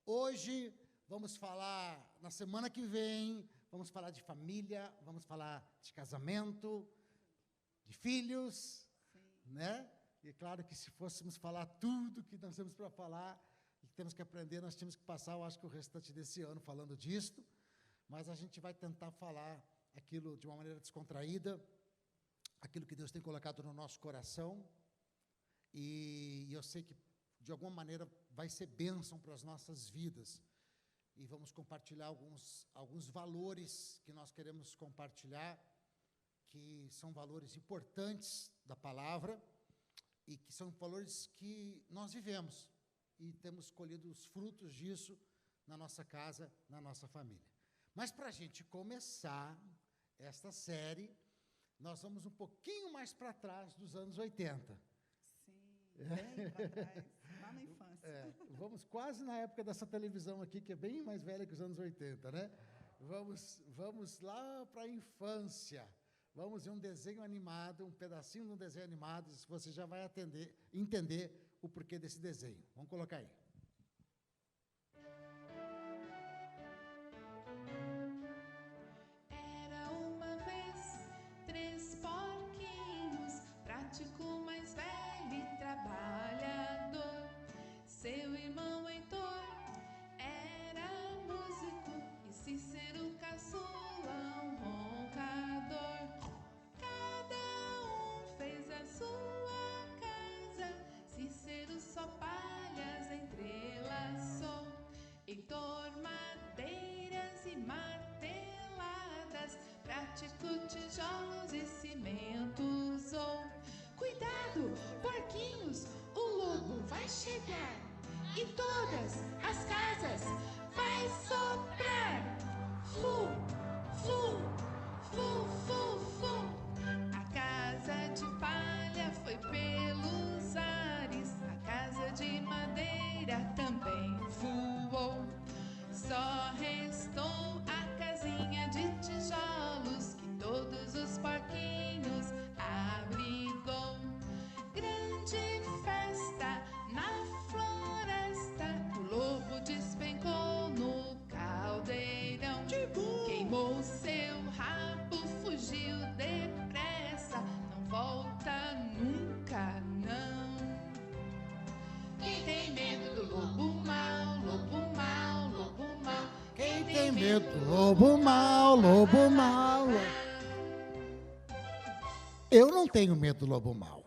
Hoje vamos falar, na semana que vem, vamos falar de família, vamos falar de casamento, de filhos, né? E claro que se fôssemos falar tudo que nós temos para falar, e que temos que aprender, nós tínhamos que passar, eu acho que o restante desse ano falando disto, mas a gente vai tentar falar aquilo de uma maneira descontraída, aquilo que Deus tem colocado no nosso coração, e eu sei que, de alguma maneira, vai ser bênção para as nossas vidas. E vamos compartilhar alguns valores que nós queremos compartilhar, que são valores importantes da palavra, e que são valores que nós vivemos, e temos colhido os frutos disso na nossa casa, na nossa família. Mas para a gente começar esta série, nós vamos um pouquinho mais para trás dos anos 80. Bem para trás, lá na infância. Vamos quase na época dessa televisão aqui, que é bem mais velha que os anos 80, né? Vamos lá para a infância. Vamos ver um desenho animado, um pedacinho de um desenho animado, você já vai entender o porquê desse desenho. Vamos colocar aí. Era uma vez 3 porquinhos, prático, mais velho e trabalhador. Seu irmão Heitor era músico e Cícero caçula um roncador. Cada um fez a sua casa, Cícero só palhas entrelaçou. Heitor madeiras e marteladas, prático tijolos e cimento usou. Cuidado, porquinhos, o lobo vai chegar e todas as casas vai soprar. Fu, fu, fu, fu, fu. A casa de palha foi pelos ares, a casa de madeira também voou. Só restou a casinha de tijolos que todos os porquinhos abrigou. Grande festa na floresta, o lobo despencou no caldeirão. Queimou seu rabo, fugiu depressa, não volta nunca, não. Quem tem medo do lobo mau, lobo mau, lobo mau? Quem tem medo do lobo mau, lobo mau? Eu não tenho medo do lobo mau.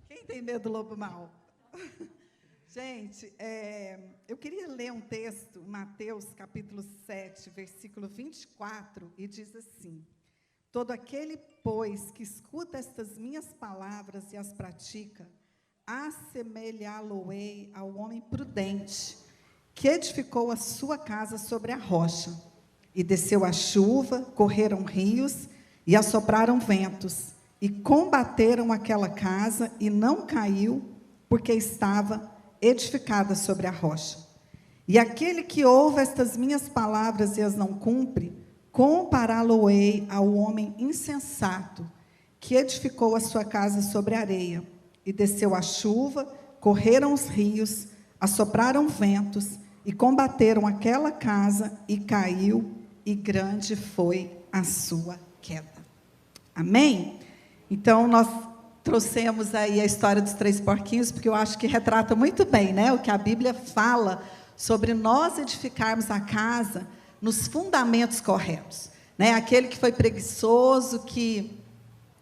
Quem tem medo do lobo mau? Gente, eu queria ler um texto, Mateus capítulo 7, versículo 24, e diz assim: todo aquele, pois, que escuta estas minhas palavras e as pratica, assemelhá-lo-ei ao homem prudente, que edificou a sua casa sobre a rocha. E desceu a chuva, correram rios e assopraram ventos, e combateram aquela casa, e não caiu, porque estava edificada sobre a rocha. E aquele que ouve estas minhas palavras e as não cumpre, compará-lo-ei ao homem insensato, que edificou a sua casa sobre a areia. E desceu a chuva, correram os rios, assopraram ventos, e combateram aquela casa, e caiu, e grande foi a sua queda. Amém? Então, nós trouxemos aí a história dos 3 porquinhos, porque eu acho que retrata muito bem, né, o que a Bíblia fala sobre nós edificarmos a casa nos fundamentos corretos, né? Aquele que foi preguiçoso, que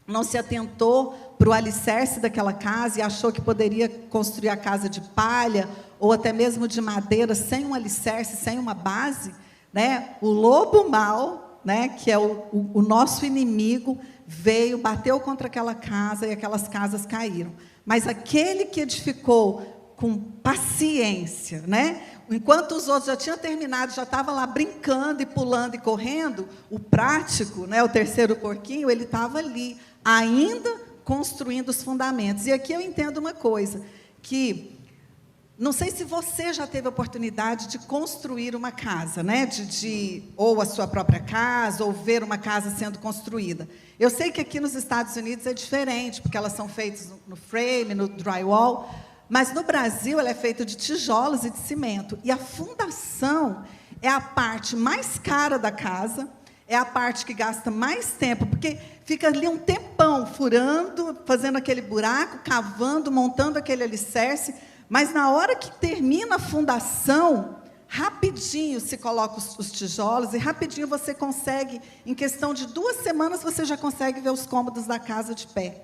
não se atentou para o alicerce daquela casa e achou que poderia construir a casa de palha ou até mesmo de madeira sem um alicerce, sem uma base, né? O lobo mau, né, que é o nosso inimigo, veio, bateu contra aquela casa e aquelas casas caíram. Mas aquele que edificou com paciência, né? Enquanto os outros já tinham terminado, já estavam lá brincando e pulando e correndo, o prático, né, o terceiro porquinho, ele estava ali, ainda construindo os fundamentos. E aqui eu entendo uma coisa, que não sei se você já teve a oportunidade de construir uma casa, né? Ou a sua própria casa, ou ver uma casa sendo construída. Eu sei que aqui nos Estados Unidos é diferente, porque elas são feitas no frame, no drywall, Mas no Brasil ela é feita de tijolos e de cimento. E a fundação é a parte mais cara da casa, é a parte que gasta mais tempo, porque fica ali um tempão furando, fazendo aquele buraco, cavando, montando aquele alicerce. Mas na hora que termina a fundação, rapidinho se coloca os tijolos e rapidinho você consegue, em questão de 2 semanas, você já consegue ver os cômodos da casa de pé.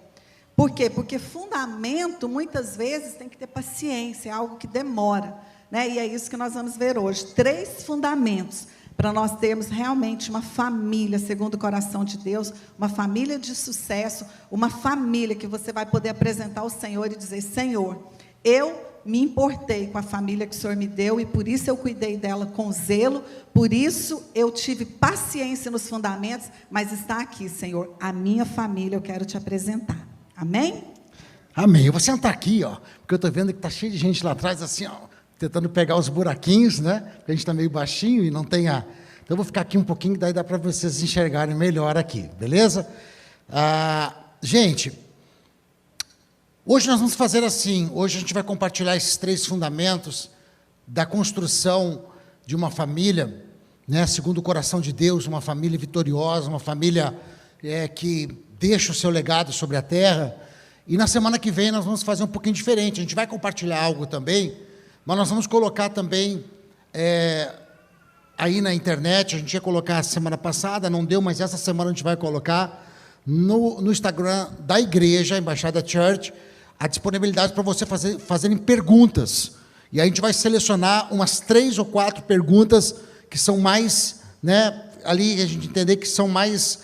Por quê? Porque fundamento, muitas vezes, tem que ter paciência, é algo que demora, né? E é isso que nós vamos ver hoje. 3 fundamentos para nós termos realmente uma família, segundo o coração de Deus, uma família de sucesso, uma família que você vai poder apresentar ao Senhor e dizer: Senhor, eu me importei com a família que o Senhor me deu e por isso eu cuidei dela com zelo, por isso eu tive paciência nos fundamentos, mas está aqui, Senhor, a minha família eu quero te apresentar. Amém? Amém. Eu vou sentar aqui, ó, porque eu estou vendo que está cheio de gente lá atrás, assim, ó, tentando pegar os buraquinhos, né? Porque a gente está meio baixinho e não tem a... Então eu vou ficar aqui um pouquinho, daí dá para vocês enxergarem melhor aqui, beleza? Gente, hoje nós vamos fazer assim, hoje a gente vai compartilhar esses 3 fundamentos da construção de uma família, né, segundo o coração de Deus, uma família vitoriosa, uma família que deixa o seu legado sobre a terra. E na semana que vem nós vamos fazer um pouquinho diferente, a gente vai compartilhar algo também, mas nós vamos colocar também aí na internet, a gente ia colocar a semana passada, não deu, mas essa semana a gente vai colocar no Instagram da igreja, Embaixada Church, a disponibilidade para você fazerem perguntas. E aí a gente vai selecionar umas 3 ou 4 perguntas que são mais, né, ali a gente entender que são mais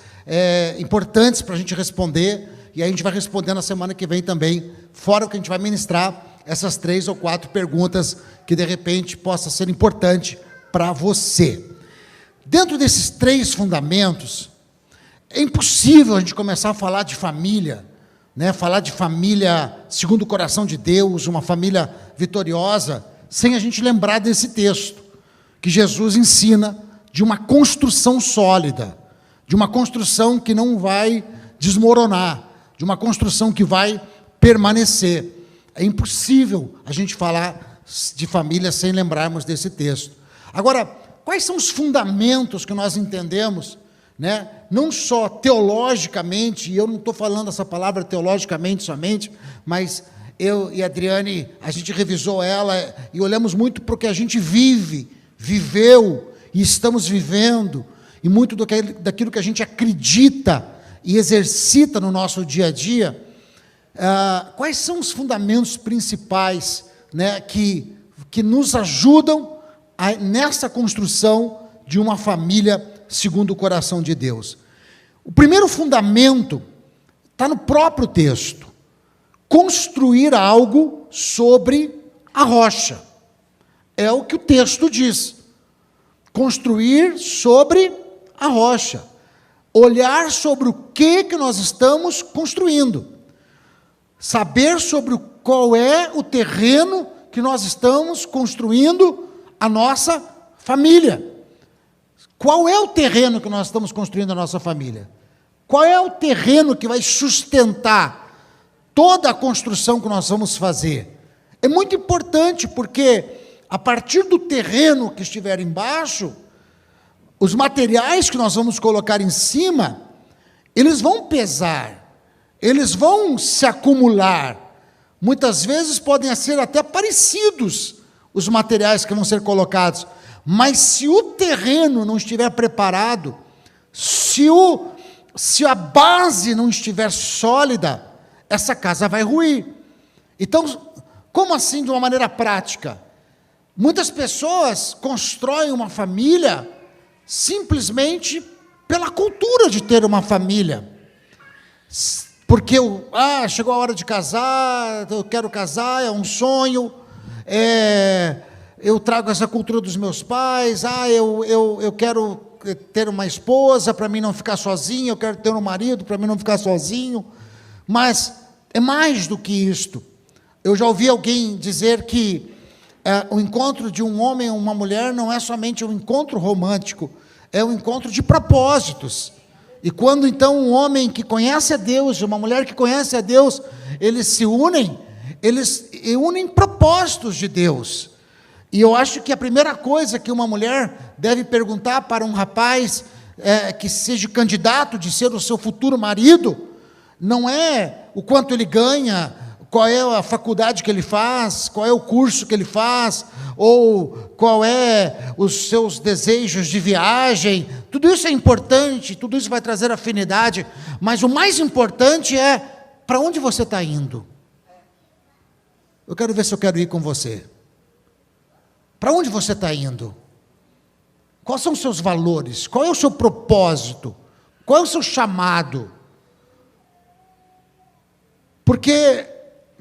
importantes para a gente responder, e aí a gente vai responder na semana que vem também, fora o que a gente vai ministrar, essas 3 ou 4 perguntas que de repente possa ser importante para você. Dentro desses 3 fundamentos, é impossível a gente começar a falar de família, né, falar de família segundo o coração de Deus, uma família vitoriosa, sem a gente lembrar desse texto, que Jesus ensina de uma construção sólida, de uma construção que não vai desmoronar, de uma construção que vai permanecer. É impossível a gente falar de família sem lembrarmos desse texto. Agora, quais são os fundamentos que nós entendemos, né? Não só teologicamente, e eu não estou falando essa palavra teologicamente somente, mas eu e a Adriane, a gente revisou ela e olhamos muito para o que a gente viveu e estamos vivendo, e muito daquilo que a gente acredita e exercita no nosso dia a dia. Quais são os fundamentos principais, né, que nos ajudam nessa construção de uma família segundo o coração de Deus? O primeiro fundamento está no próprio texto: construir algo sobre a rocha. É o que o texto diz. Construir sobre a rocha. Olhar sobre o que nós estamos construindo. Saber sobre qual é o terreno que nós estamos construindo a nossa família. Qual é o terreno que nós estamos construindo a nossa família? Qual é o terreno que vai sustentar toda a construção que nós vamos fazer? É muito importante, porque a partir do terreno que estiver embaixo, os materiais que nós vamos colocar em cima, eles vão pesar, eles vão se acumular. Muitas vezes podem ser até parecidos os materiais que vão ser colocados, mas se o terreno não estiver preparado, se a base não estiver sólida, essa casa vai ruir. Então, como assim de uma maneira prática? Muitas pessoas constroem uma família simplesmente pela cultura de ter uma família. Porque chegou a hora de casar, eu quero casar, é um sonho, eu trago essa cultura dos meus pais, eu quero ter uma esposa para mim não ficar sozinho, eu quero ter um marido para mim não ficar sozinho. Mas é mais do que isto. Eu já ouvi alguém dizer que o encontro de um homem e uma mulher não é somente um encontro romântico, é um encontro de propósitos. E quando então um homem que conhece a Deus e uma mulher que conhece a Deus, eles se unem, eles e unem propósitos de Deus. E eu acho que a primeira coisa que uma mulher deve perguntar para um rapaz que seja candidato de ser o seu futuro marido, não é o quanto ele ganha, qual é a faculdade que ele faz, qual é o curso que ele faz, ou qual é os seus desejos de viagem. Tudo isso é importante, tudo isso vai trazer afinidade, mas o mais importante é para onde você está indo. Eu quero ver se eu quero ir com você. Para onde você está indo? Quais são os seus valores? Qual é o seu propósito? Qual é o seu chamado? Porque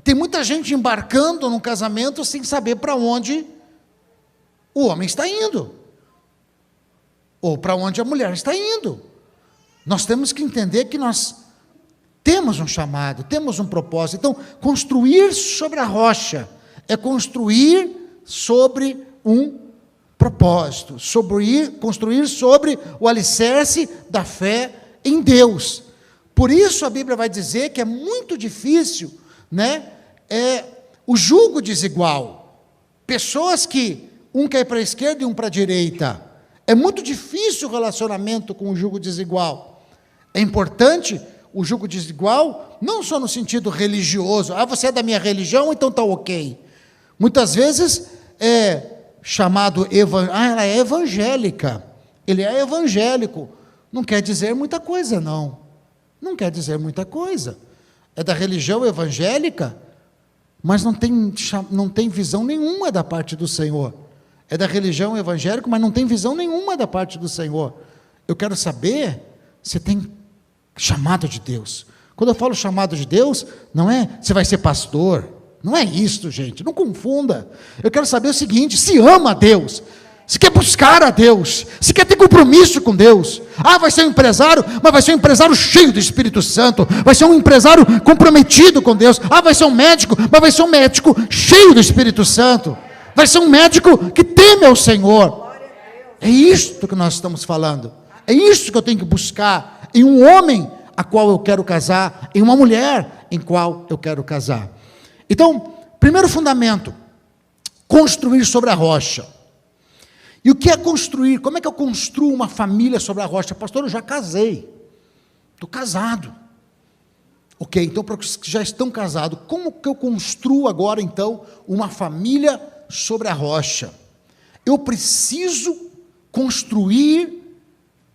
tem muita gente embarcando num casamento sem saber para onde o homem está indo, ou para onde a mulher está indo. Nós temos que entender que nós temos um chamado, temos um propósito. Então, construir sobre a rocha é construir sobre um propósito, construir sobre o alicerce da fé em Deus. Por isso a Bíblia vai dizer que é muito difícil, o jugo desigual. Pessoas que um quer ir para a esquerda e um para a direita. É muito difícil o relacionamento com o jugo desigual. É importante o jugo desigual, não só no sentido religioso. Você é da minha religião, então está ok. Muitas vezes é chamado, ela é evangélica, ele é evangélico. Não quer dizer muita coisa, não. Não quer dizer muita coisa. É da religião evangélica, mas não tem visão nenhuma da parte do Senhor. É da religião evangélica, mas não tem visão nenhuma da parte do Senhor. Eu quero saber se tem chamado de Deus. Quando eu falo chamado de Deus, não é você vai ser pastor. Não é isso, gente. Não confunda. Eu quero saber o seguinte: se ama a Deus, se quer buscar a Deus, se quer ter compromisso com Deus. Vai ser um empresário, mas vai ser um empresário cheio do Espírito Santo. Vai ser um empresário comprometido com Deus. Vai ser um médico, mas vai ser um médico cheio do Espírito Santo. Vai ser um médico que teme ao Senhor. É isto que nós estamos falando. É isso que eu tenho que buscar em um homem a qual eu quero casar, em uma mulher em qual eu quero casar. Então, primeiro fundamento, construir sobre a rocha. E o que é construir? Como é que eu construo uma família sobre a rocha? Pastor, eu já casei, estou casado. Ok, então para os que já estão casados, como que eu construo agora então uma família sobre a rocha? Eu preciso construir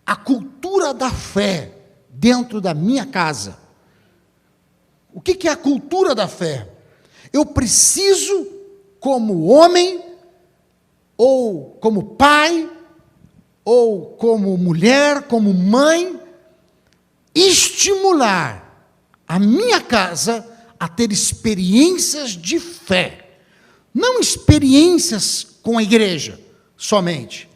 a cultura da fé dentro da minha casa. O que é a cultura da fé? Eu preciso, como homem, ou como pai, ou como mulher, como mãe, estimular a minha casa a ter experiências de fé. Não experiências com a igreja somente.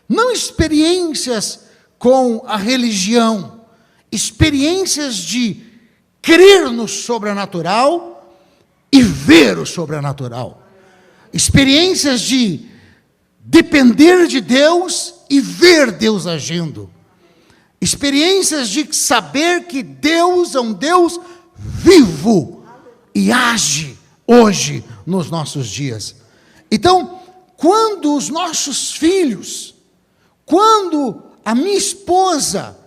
Não experiências com a religião. Experiências de crer no sobrenatural e ver o sobrenatural. Experiências de depender de Deus e ver Deus agindo. Experiências de saber que Deus é um Deus vivo e age hoje nos nossos dias. Então, quando os nossos filhos, quando a minha esposa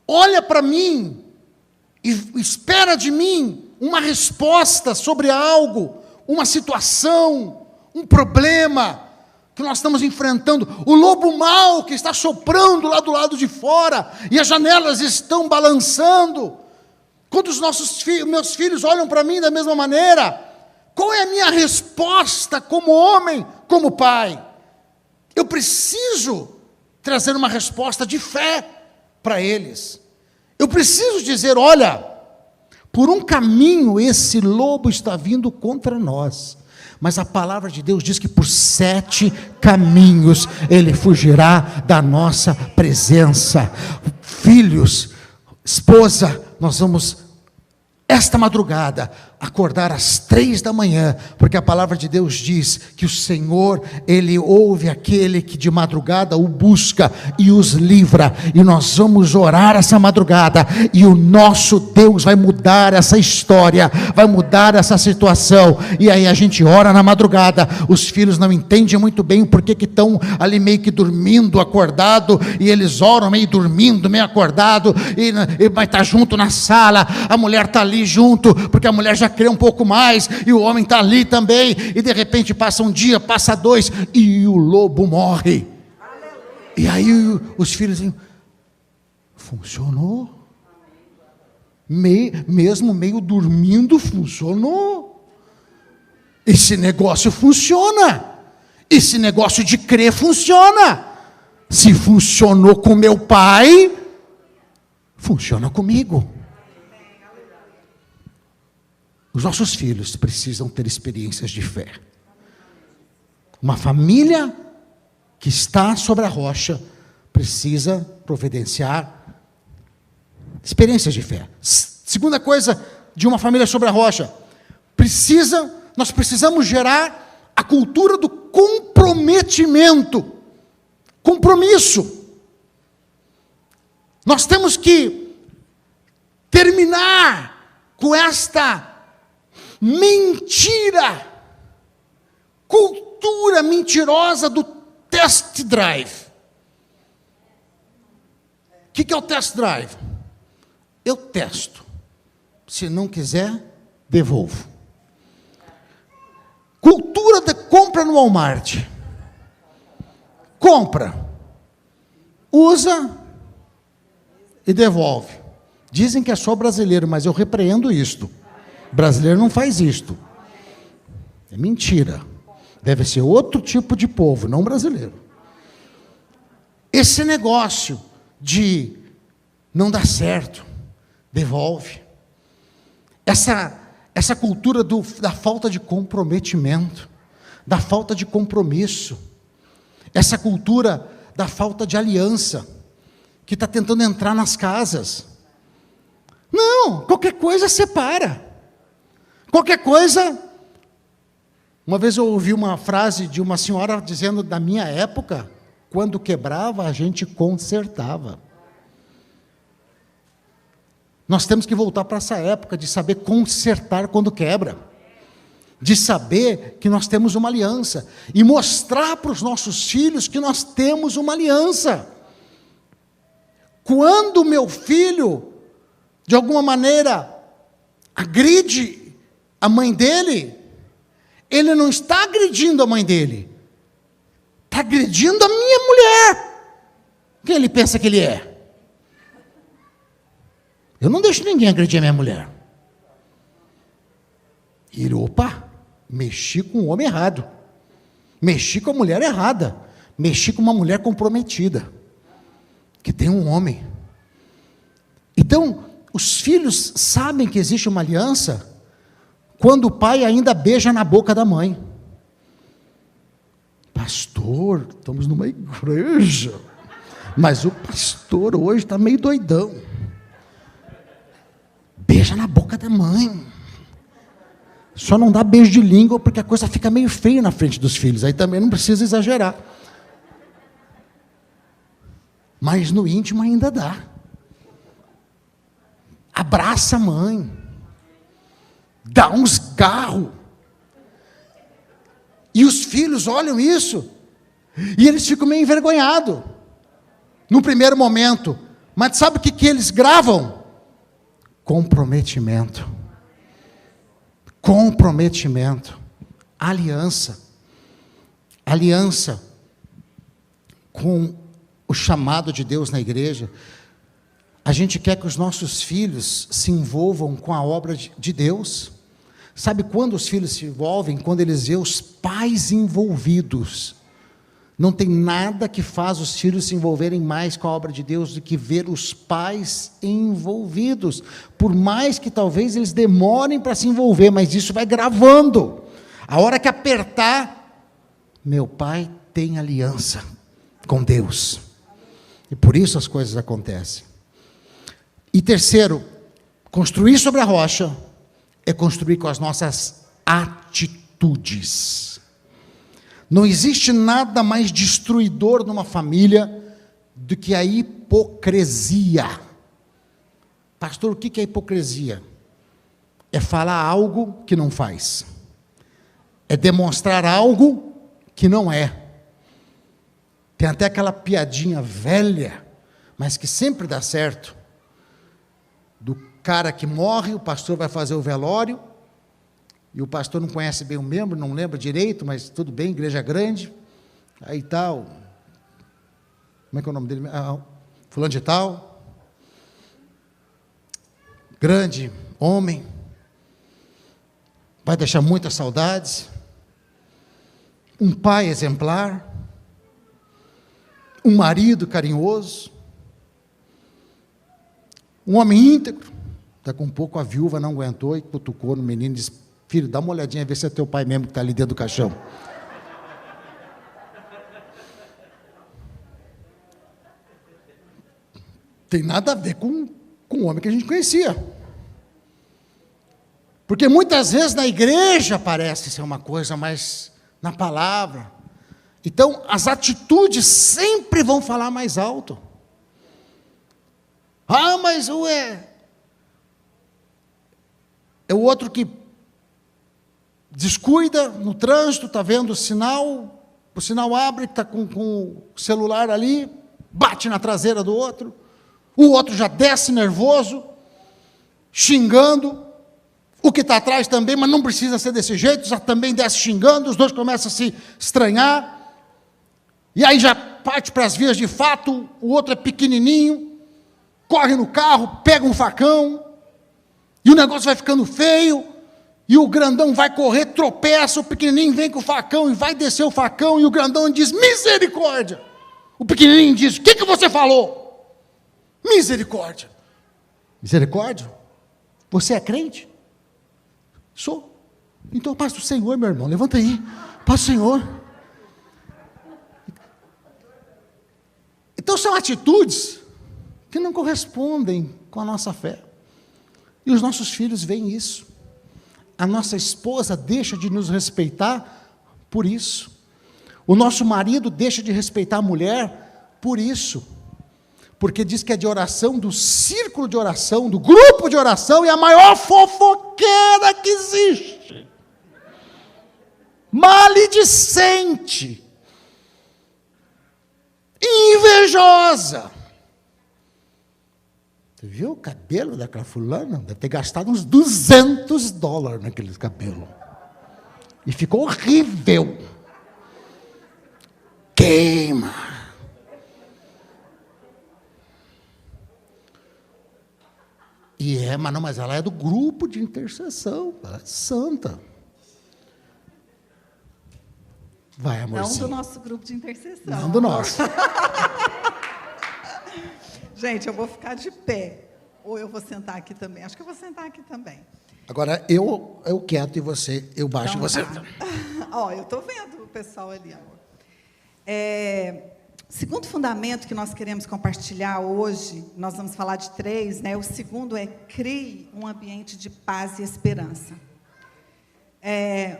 olha para mim e espera de mim uma resposta sobre algo, uma situação, um problema que nós estamos enfrentando, o lobo mau que está soprando lá do lado de fora, e as janelas estão balançando, quando os meus filhos olham para mim da mesma maneira, qual é a minha resposta como homem, como pai? Eu preciso trazer uma resposta de fé para eles. Eu preciso dizer, olha, por um caminho esse lobo está vindo contra nós, mas a palavra de Deus diz que por 7 caminhos ele fugirá da nossa presença. Filhos, esposa, nós vamos, esta madrugada, acordar às 3 da manhã, porque a palavra de Deus diz que o Senhor, Ele ouve aquele que de madrugada o busca e os livra, e nós vamos orar essa madrugada, e o nosso Deus vai mudar essa história, vai mudar essa situação. E aí a gente ora na madrugada, os filhos não entendem muito bem porque que estão ali meio que dormindo, acordado, e eles oram meio dormindo, meio acordado, e vai estar junto na sala, a mulher está ali junto, porque a mulher já crê um pouco mais, e o homem está ali também, e de repente passa um dia, passa 2, e o lobo morre. E aí os filhos dizem, funcionou, mesmo meio dormindo, funcionou. Esse negócio funciona, esse negócio de crer funciona. Se funcionou com meu pai, funciona comigo. Os nossos filhos precisam ter experiências de fé. Uma família que está sobre a rocha precisa providenciar experiências de fé. Segunda coisa de uma família sobre a rocha, nós precisamos gerar a cultura do comprometimento. Compromisso. Nós temos que terminar com esta mentira, cultura mentirosa do test drive. O que é o test drive? Eu testo, se não quiser, devolvo. Cultura de compra no Walmart. Compra, usa e devolve. Dizem que é só brasileiro, mas eu repreendo isto. Brasileiro não faz isto. É mentira. Deve ser outro tipo de povo, não brasileiro. Esse negócio de não dar certo, devolve. Essa cultura da falta de comprometimento, da falta de compromisso, essa cultura da falta de aliança, que está tentando entrar nas casas. Não, qualquer coisa separa. Qualquer coisa. Uma vez eu ouvi uma frase de uma senhora dizendo, da minha época, quando quebrava, a gente consertava. Nós temos que voltar para essa época de saber consertar quando quebra, de saber que nós temos uma aliança, e mostrar para os nossos filhos que nós temos uma aliança. Quando o meu filho, de alguma maneira, agride a mãe dele, ele não está agredindo a mãe dele, está agredindo a minha mulher. Quem ele pensa que ele é? Eu não deixo ninguém agredir a minha mulher. E opa, mexi com o homem errado, mexi com a mulher errada, mexi com uma mulher comprometida, que tem um homem. Então, os filhos sabem que existe uma aliança quando o pai ainda beija na boca da mãe. Pastor, estamos numa igreja, mas o pastor hoje está meio doidão. Beija na boca da mãe. Só não dá beijo de língua porque a coisa fica meio feia na frente dos filhos. Aí também não precisa exagerar. Mas no íntimo ainda dá. Abraça a mãe. Dá uns garros. E os filhos olham isso. E eles ficam meio envergonhados. No primeiro momento. Mas sabe o que eles gravam? Comprometimento. Comprometimento. Aliança. Aliança com o chamado de Deus na igreja. A gente quer que os nossos filhos se envolvam com a obra de Deus. Sabe quando os filhos se envolvem? Quando eles veem os pais envolvidos. Não tem nada que faz os filhos se envolverem mais com a obra de Deus do que ver os pais envolvidos. Por mais que talvez eles demorem para se envolver, mas isso vai gravando. A hora que apertar, meu pai tem aliança com Deus. E por isso as coisas acontecem. E terceiro, construir sobre a rocha é construir com as nossas atitudes. Não existe nada mais destruidor numa família do que a hipocrisia. Pastor, o que é hipocrisia? É falar algo que não faz. É demonstrar algo que não é. Tem até aquela piadinha velha, mas que sempre dá certo, do cara que morre, o pastor vai fazer o velório, e o pastor não conhece bem o membro, não lembra direito, mas tudo bem, igreja grande, aí tal, como é que é o nome dele? Fulano de tal, grande homem, vai deixar muitas saudades, um pai exemplar, um marido carinhoso, um homem íntegro. Daqui um pouco a viúva não aguentou e cutucou no menino e disse: filho, dá uma olhadinha, vê se é teu pai mesmo que está ali dentro do caixão. Tem nada a ver com o homem que a gente conhecia. Porque muitas vezes na igreja parece ser uma coisa, mas na palavra. Então, as atitudes sempre vão falar mais alto. Ah, mas é o outro que descuida no trânsito, está vendo o sinal abre, está com o celular ali, bate na traseira do outro, o outro já desce nervoso, xingando, o que está atrás também, mas não precisa ser desse jeito, já também desce xingando, os dois começam a se estranhar, e aí já parte para as vias de fato, o outro é pequenininho, corre no carro, pega um facão, e o negócio vai ficando feio, e o grandão vai correr, tropeça, o pequenininho vem com o facão, e vai descer o facão, e o grandão diz: misericórdia! O pequenininho diz: o que você falou? Misericórdia. Misericórdia? Você é crente? Sou. Então, paz do Senhor, meu irmão, levanta aí, paz do Senhor. Então, são atitudes que não correspondem com a nossa fé. E os nossos filhos veem isso. A nossa esposa deixa de nos respeitar por isso. O nosso marido deixa de respeitar a mulher por isso. Porque diz que é de oração, do círculo de oração, do grupo de oração, e a maior fofoqueira que existe. Maledicente. Invejosa. Você viu o cabelo daquela fulana? Deve ter gastado uns $200 naquele cabelo. E ficou horrível. Queima. Mas ela é do grupo de intercessão. Ela é santa. Vai, amorzinho. Não do nosso grupo de intercessão. Não do nosso. Gente, eu vou ficar de pé. Ou eu vou sentar aqui também. Acho que eu vou sentar aqui também. Agora, eu quieto e você, eu baixo Então, e você. tá. Ó, eu estou vendo o pessoal ali, amor. Segundo fundamento que nós queremos compartilhar hoje, nós vamos falar de 3, né? O segundo é: crie um ambiente de paz e esperança.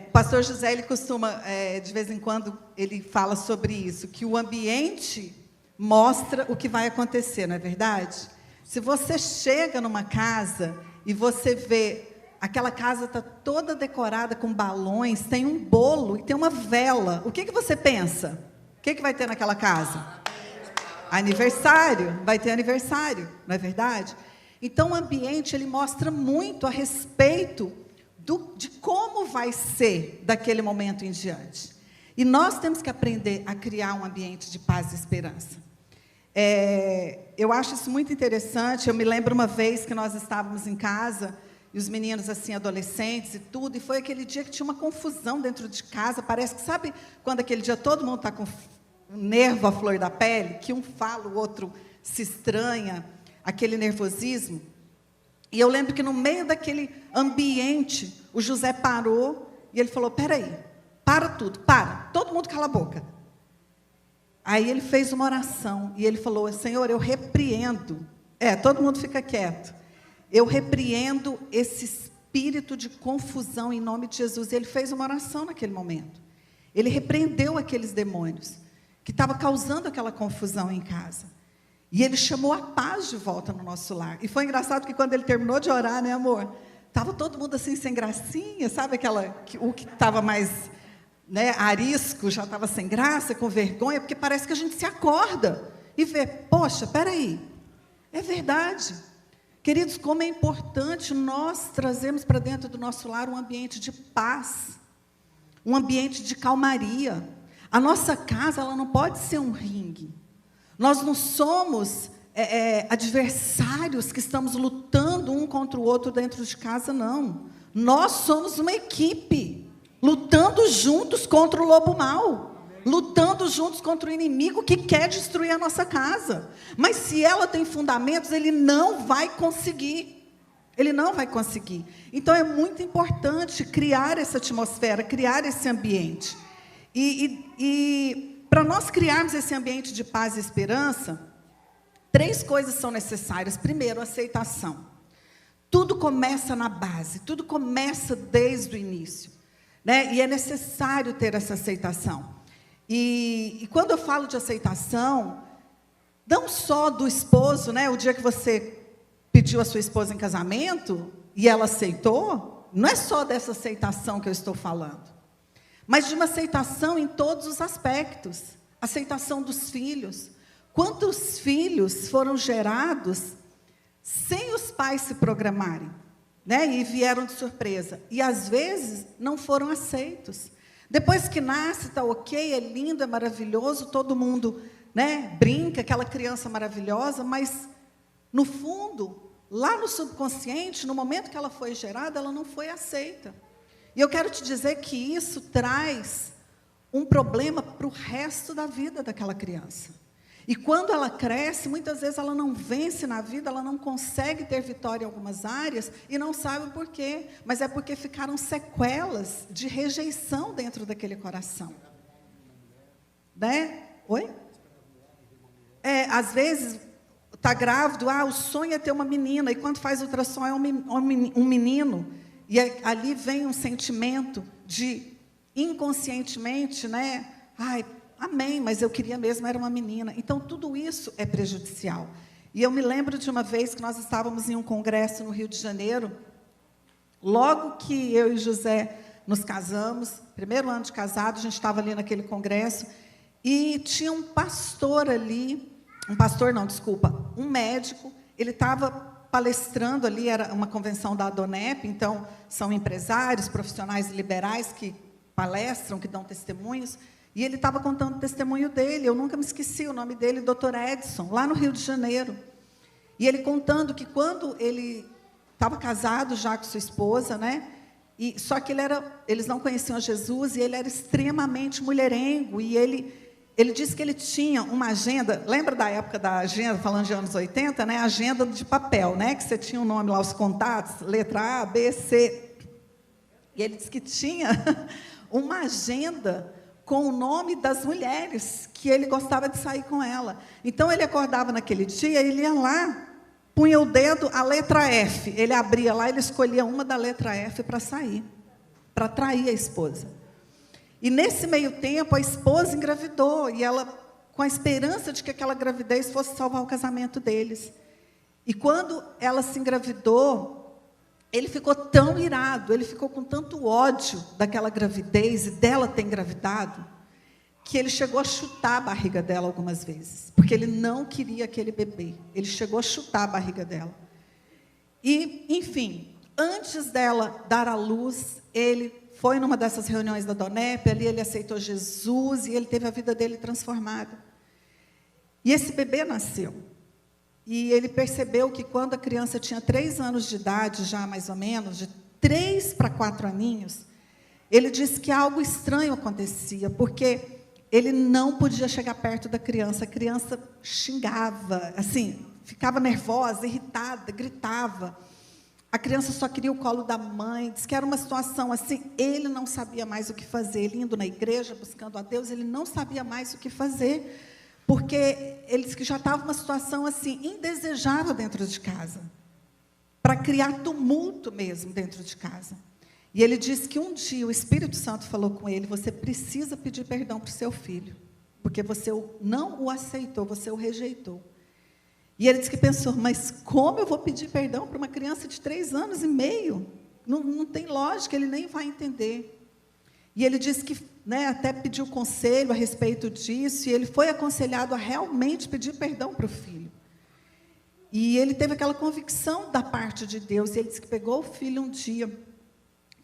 O pastor José, ele costuma, de vez em quando, ele fala sobre isso, que o ambiente mostra o que vai acontecer, não é verdade? Se você chega numa casa e você vê, aquela casa está toda decorada com balões, tem um bolo e tem uma vela, o que você pensa? O que vai ter naquela casa? Aniversário, vai ter aniversário, não é verdade? Então, o ambiente, ele mostra muito a respeito de como vai ser daquele momento em diante. E nós temos que aprender a criar um ambiente de paz e esperança. Eu acho isso muito interessante. Eu me lembro uma vez que nós estávamos em casa, e os meninos, assim, adolescentes e tudo, e foi aquele dia que tinha uma confusão dentro de casa. Parece que, sabe, quando aquele dia todo mundo está com o nervo à flor da pele, que um fala, o outro se estranha, aquele nervosismo. E eu lembro que no meio daquele ambiente, o José parou e ele falou: peraí, para tudo, para, todo mundo cala a boca. Aí ele fez uma oração e ele falou: Senhor, eu repreendo, todo mundo fica quieto, eu repreendo esse espírito de confusão em nome de Jesus. Ele fez uma oração naquele momento. Ele repreendeu aqueles demônios que estavam causando aquela confusão em casa. E ele chamou a paz de volta no nosso lar. E foi engraçado que quando ele terminou de orar, né, amor? Estava todo mundo assim, sem gracinha, sabe o que estava mais, né, arisco, já estava sem graça, com vergonha, porque parece que a gente se acorda e vê, poxa, peraí, é verdade. Queridos, como é importante nós trazermos para dentro do nosso lar um ambiente de paz, um ambiente de calmaria. A nossa casa, ela não pode ser um ringue. Nós não somos adversários que estamos lutando um contra o outro dentro de casa, não. Nós somos uma equipe, lutando juntos contra o lobo mau, lutando juntos contra o inimigo que quer destruir a nossa casa. Mas se ela tem fundamentos, ele não vai conseguir. Ele não vai conseguir. Então, é muito importante criar essa atmosfera, criar esse ambiente. E para nós criarmos esse ambiente de paz e esperança, 3 coisas são necessárias. Primeiro, aceitação. Tudo começa na base, tudo começa desde o início, né? E é necessário ter essa aceitação. E quando eu falo de aceitação, não só do esposo, né? O dia que você pediu a sua esposa em casamento e ela aceitou, não é só dessa aceitação que eu estou falando, mas de uma aceitação em todos os aspectos. Aceitação dos filhos. Quantos filhos foram gerados sem os pais se programarem, né? E vieram de surpresa. E, às vezes, não foram aceitos. Depois que nasce, está ok, é lindo, é maravilhoso, todo mundo, né, brinca, aquela criança maravilhosa, mas, no fundo, lá no subconsciente, no momento que ela foi gerada, ela não foi aceita. E eu quero te dizer que isso traz um problema para o resto da vida daquela criança. E quando ela cresce, muitas vezes ela não vence na vida, ela não consegue ter vitória em algumas áreas e não sabe por quê. Mas é porque ficaram sequelas de rejeição dentro daquele coração. Né? Oi? Às vezes, está grávido, o sonho é ter uma menina, e quando faz ultrassom é um menino. E ali vem um sentimento de, inconscientemente, né? Amém, mas eu queria mesmo, era uma menina. Então, tudo isso é prejudicial. E eu me lembro de uma vez que nós estávamos em um congresso no Rio de Janeiro, logo que eu e José nos casamos, primeiro ano de casado, a gente estava ali naquele congresso, e tinha um pastor ali, um médico, ele estava palestrando ali, era uma convenção da ADONEP, então, são empresários, profissionais liberais que palestram, que dão testemunhos. E ele estava contando o testemunho dele, eu nunca me esqueci o nome dele, Dr. Edson, lá no Rio de Janeiro. E ele contando que quando ele estava casado já com sua esposa, né? Só que eles não conheciam Jesus e ele era extremamente mulherengo. E ele disse que ele tinha uma agenda, lembra da época da agenda, falando de anos 80, né? Agenda de papel, né? Que você tinha o nome lá, os contatos, letra A, B, C. E ele disse que tinha uma agenda com o nome das mulheres, que ele gostava de sair com ela. Então, ele acordava naquele dia, ele ia lá, punha o dedo, a letra F. Ele abria lá, ele escolhia uma da letra F para sair, para atrair a esposa. E, nesse meio tempo, a esposa engravidou, e ela, com a esperança de que aquela gravidez fosse salvar o casamento deles. E, quando ela se engravidou, ele ficou tão irado, ele ficou com tanto ódio daquela gravidez e dela ter engravidado, que ele chegou a chutar a barriga dela algumas vezes, porque ele não queria aquele bebê. Ele chegou a chutar a barriga dela. E, enfim, antes dela dar à luz, ele foi numa dessas reuniões da DONEP, ali ele aceitou Jesus e ele teve a vida dele transformada. E esse bebê nasceu. E ele percebeu que quando a criança tinha 3 anos de idade, já mais ou menos, de 3 para 4 aninhos, ele disse que algo estranho acontecia, porque ele não podia chegar perto da criança. A criança xingava, assim, ficava nervosa, irritada, gritava. A criança só queria o colo da mãe, disse que era uma situação assim, ele não sabia mais o que fazer. Ele indo na igreja, buscando a Deus, ele não sabia mais o que fazer, porque ele disse que já estava uma situação assim, indesejável dentro de casa. para criar tumulto mesmo dentro de casa. E ele disse que um dia o Espírito Santo falou com ele: você precisa pedir perdão para o seu filho, porque você não o aceitou, você o rejeitou. E ele disse que pensou: mas como eu vou pedir perdão para uma criança de 3 anos e meio? Não tem lógica, ele nem vai entender. E ele disse que, até pediu conselho a respeito disso, e ele foi aconselhado a realmente pedir perdão para o filho. E ele teve aquela convicção da parte de Deus, e ele disse que pegou o filho um dia,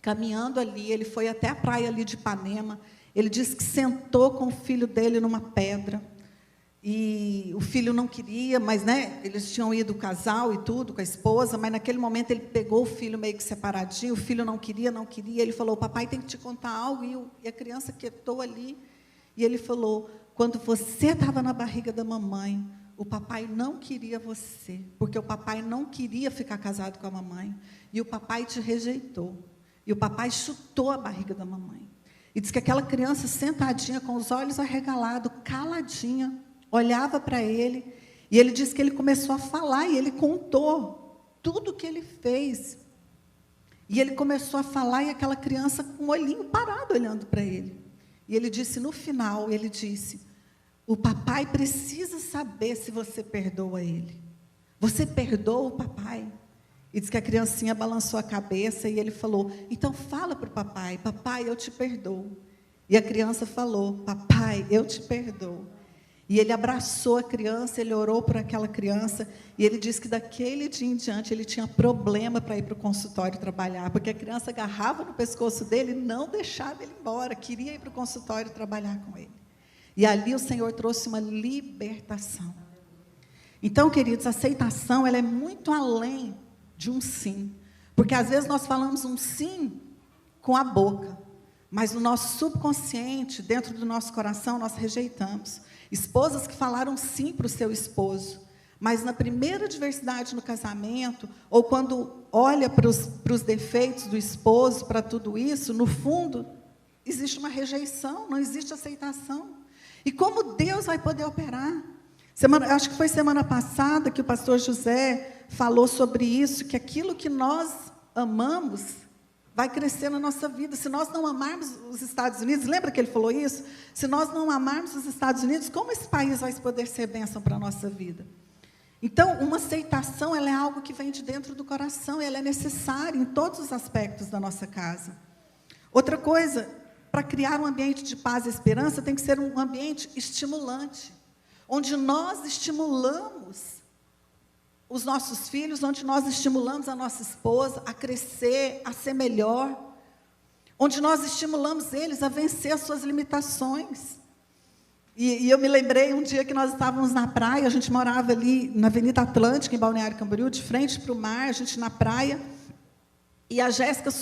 caminhando ali, ele foi até a praia ali de Ipanema, ele disse que sentou com o filho dele numa pedra, e o filho não queria, mas, eles tinham ido, o casal e tudo, com a esposa, mas naquele momento ele pegou o filho meio que separadinho, o filho não queria, ele falou: papai tem que te contar algo, e a criança quietou ali, e ele falou: quando você estava na barriga da mamãe, o papai não queria você, porque o papai não queria ficar casado com a mamãe, e o papai te rejeitou, e o papai chutou a barriga da mamãe. E diz que aquela criança sentadinha, com os olhos arregalados, caladinha, olhava para ele, e ele disse que ele começou a falar, e ele contou tudo o que ele fez. E ele começou a falar, e aquela criança com o olhinho parado, olhando para ele. E ele disse, no final, ele disse: o papai precisa saber se você perdoa ele. Você perdoa o papai? E diz que a criancinha balançou a cabeça, e ele falou: então fala para o papai: papai, eu te perdoo. E a criança falou: papai, eu te perdoo. E ele abraçou a criança, ele orou por aquela criança, e ele disse que daquele dia em diante ele tinha problema para ir para o consultório trabalhar, porque a criança agarrava no pescoço dele e não deixava ele embora, queria ir para o consultório trabalhar com ele. E ali o Senhor trouxe uma libertação. Então, queridos, a aceitação, ela é muito além de um sim, porque às vezes nós falamos um sim com a boca, mas no nosso subconsciente, dentro do nosso coração, nós rejeitamos. Esposas que falaram sim para o seu esposo, mas na primeira adversidade no casamento, ou quando olha para os defeitos do esposo, para tudo isso, no fundo, existe uma rejeição, não existe aceitação. E como Deus vai poder operar? Acho que foi semana passada que o pastor José falou sobre isso, que aquilo que nós amamos vai crescer na nossa vida. Se nós não amarmos os Estados Unidos, lembra que ele falou isso? Se nós não amarmos os Estados Unidos, como esse país vai poder ser bênção para a nossa vida? Então, uma aceitação, ela é algo que vem de dentro do coração, ela é necessária em todos os aspectos da nossa casa. Outra coisa, para criar um ambiente de paz e esperança, tem que ser um ambiente estimulante, onde nós estimulamos os nossos filhos, onde nós estimulamos a nossa esposa a crescer, a ser melhor, onde nós estimulamos eles a vencer as suas limitações. E eu me lembrei um dia que nós estávamos na praia, a gente morava ali na Avenida Atlântica, em Balneário Camboriú, de frente para o mar, a gente na praia, e a Jéssica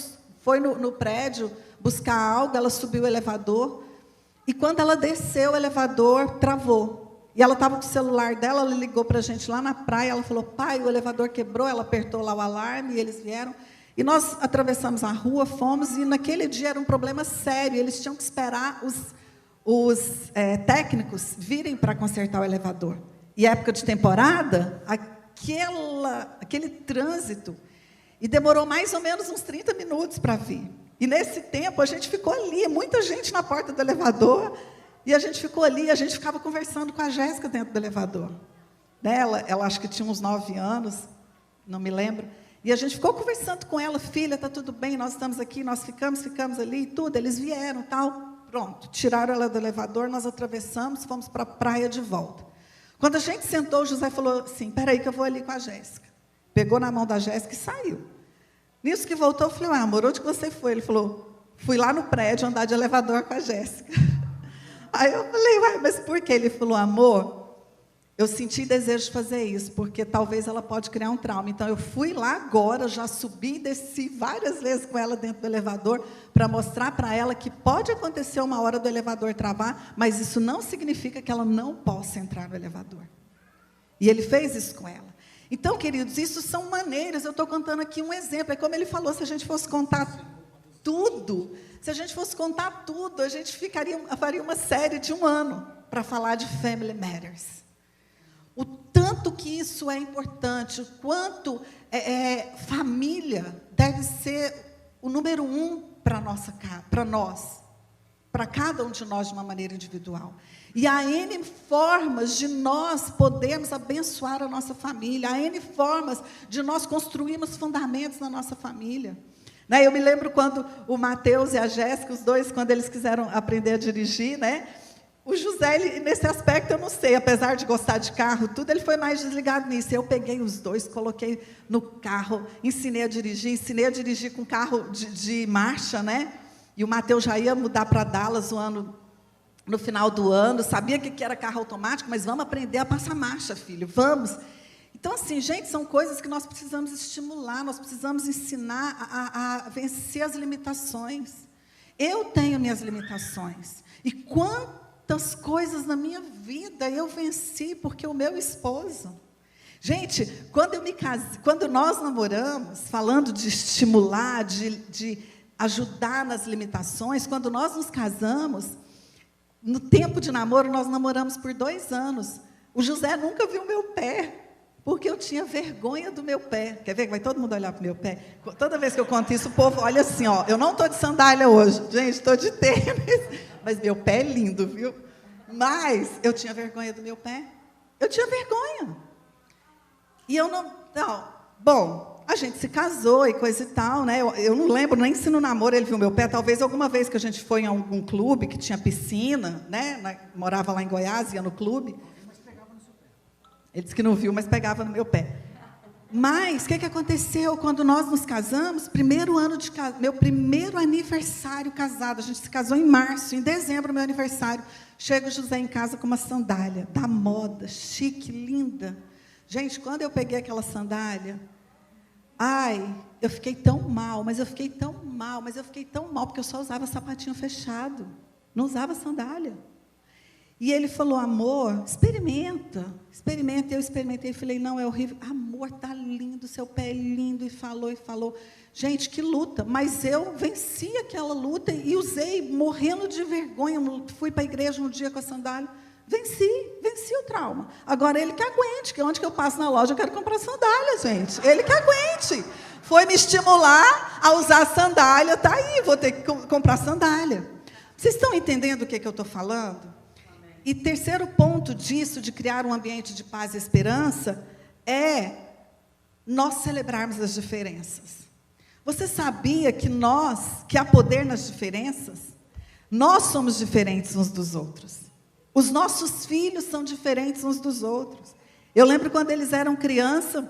foi no prédio buscar algo, ela subiu o elevador, e quando ela desceu, o elevador travou. E ela estava com o celular dela, ela ligou para a gente lá na praia, ela falou: pai, o elevador quebrou, ela apertou lá o alarme, e eles vieram. E nós atravessamos a rua, fomos, e naquele dia era um problema sério, eles tinham que esperar os técnicos virem para consertar o elevador. E época de temporada, aquele trânsito, e demorou mais ou menos uns 30 minutos para vir. E nesse tempo a gente ficou ali, muita gente na porta do elevador, e a gente ficou ali, a gente ficava conversando com a Jéssica dentro do elevador. Ela acho que tinha uns 9 anos, não me lembro, e a gente ficou conversando com ela: filha, está tudo bem, nós estamos aqui, nós ficamos ali, e tudo, eles vieram, tal, pronto, tiraram ela do elevador, nós atravessamos, fomos para a praia de volta. Quando a gente sentou, o José falou assim: espera aí que eu vou ali com a Jéssica. Pegou na mão da Jéssica e saiu. Nisso que voltou, eu falei: amor, onde que você foi? Ele falou: fui lá no prédio andar de elevador com a Jéssica. Aí eu falei: mas por quê? Ele falou: amor, eu senti desejo de fazer isso, porque talvez ela pode criar um trauma. Então, eu fui lá agora, já subi e desci várias vezes com ela dentro do elevador, para mostrar para ela que pode acontecer uma hora do elevador travar, mas isso não significa que ela não possa entrar no elevador. E ele fez isso com ela. Então, queridos, isso são maneiras, eu estou contando aqui um exemplo, é como ele falou, se a gente fosse contar tudo, a gente faria uma série de 1 ano para falar de Family Matters. o tanto que isso é importante, o quanto família deve ser o número 1 para nós, para cada um de nós de uma maneira individual. E há N formas de nós podermos abençoar a nossa família, há N formas de nós construirmos fundamentos na nossa família. Né? Eu me lembro quando o Mateus e a Jéssica, os dois, quando eles quiseram aprender a dirigir, né? O José, ele, nesse aspecto, eu não sei, apesar de gostar de carro, tudo, ele foi mais desligado nisso. Eu peguei os dois, coloquei no carro, ensinei a dirigir com carro de marcha, né? E o Mateus já ia mudar para Dallas no final do ano, sabia que era carro automático, mas vamos aprender a passar marcha, filho, vamos. Então, assim, gente, são coisas que nós precisamos estimular, nós precisamos ensinar a vencer as limitações. Eu tenho minhas limitações. E quantas coisas na minha vida eu venci porque o meu esposo... Gente, quando eu me casei, quando nós namoramos, falando de estimular, de ajudar nas limitações, quando nós nos casamos, no tempo de namoro, nós namoramos por 2 anos. O José nunca viu meu pé, porque eu tinha vergonha do meu pé. Quer ver? Vai todo mundo olhar para o meu pé? Toda vez que eu conto isso, o povo olha assim, ó. Eu não estou de sandália hoje, gente, estou de tênis. Mas meu pé é lindo, viu? Mas eu tinha vergonha do meu pé. Eu tinha vergonha. E eu não... Bom, a gente se casou e coisa e tal, né? Eu não lembro nem se no namoro ele viu meu pé. Talvez alguma vez que a gente foi em algum clube que tinha piscina, né? Morava lá em Goiás, ia no clube. Ele disse que não viu, mas pegava no meu pé. Mas, o que aconteceu? Quando nós nos casamos, meu primeiro aniversário casado, a gente se casou em março, em dezembro, meu aniversário, chega o José em casa com uma sandália da moda, chique, linda. Gente, quando eu peguei aquela sandália, eu fiquei tão mal, porque eu só usava sapatinho fechado, não usava sandália. E ele falou, amor, experimenta. Eu experimentei e falei, não, é horrível. Amor, está lindo, seu pé é lindo. E falou. Gente, que luta. Mas eu venci aquela luta e usei, morrendo de vergonha. Fui para a igreja um dia com a sandália. Venci o trauma. Agora, ele que aguente, que onde que eu passo na loja, eu quero comprar sandália, gente. Ele que aguente. Foi me estimular a usar sandália, tá aí, vou ter que comprar sandália. Vocês estão entendendo o que eu estou falando? E terceiro ponto disso, de criar um ambiente de paz e esperança, é nós celebrarmos as diferenças. Você sabia que há poder nas diferenças? Nós somos diferentes uns dos outros. Os nossos filhos são diferentes uns dos outros. Eu lembro quando eles eram criança,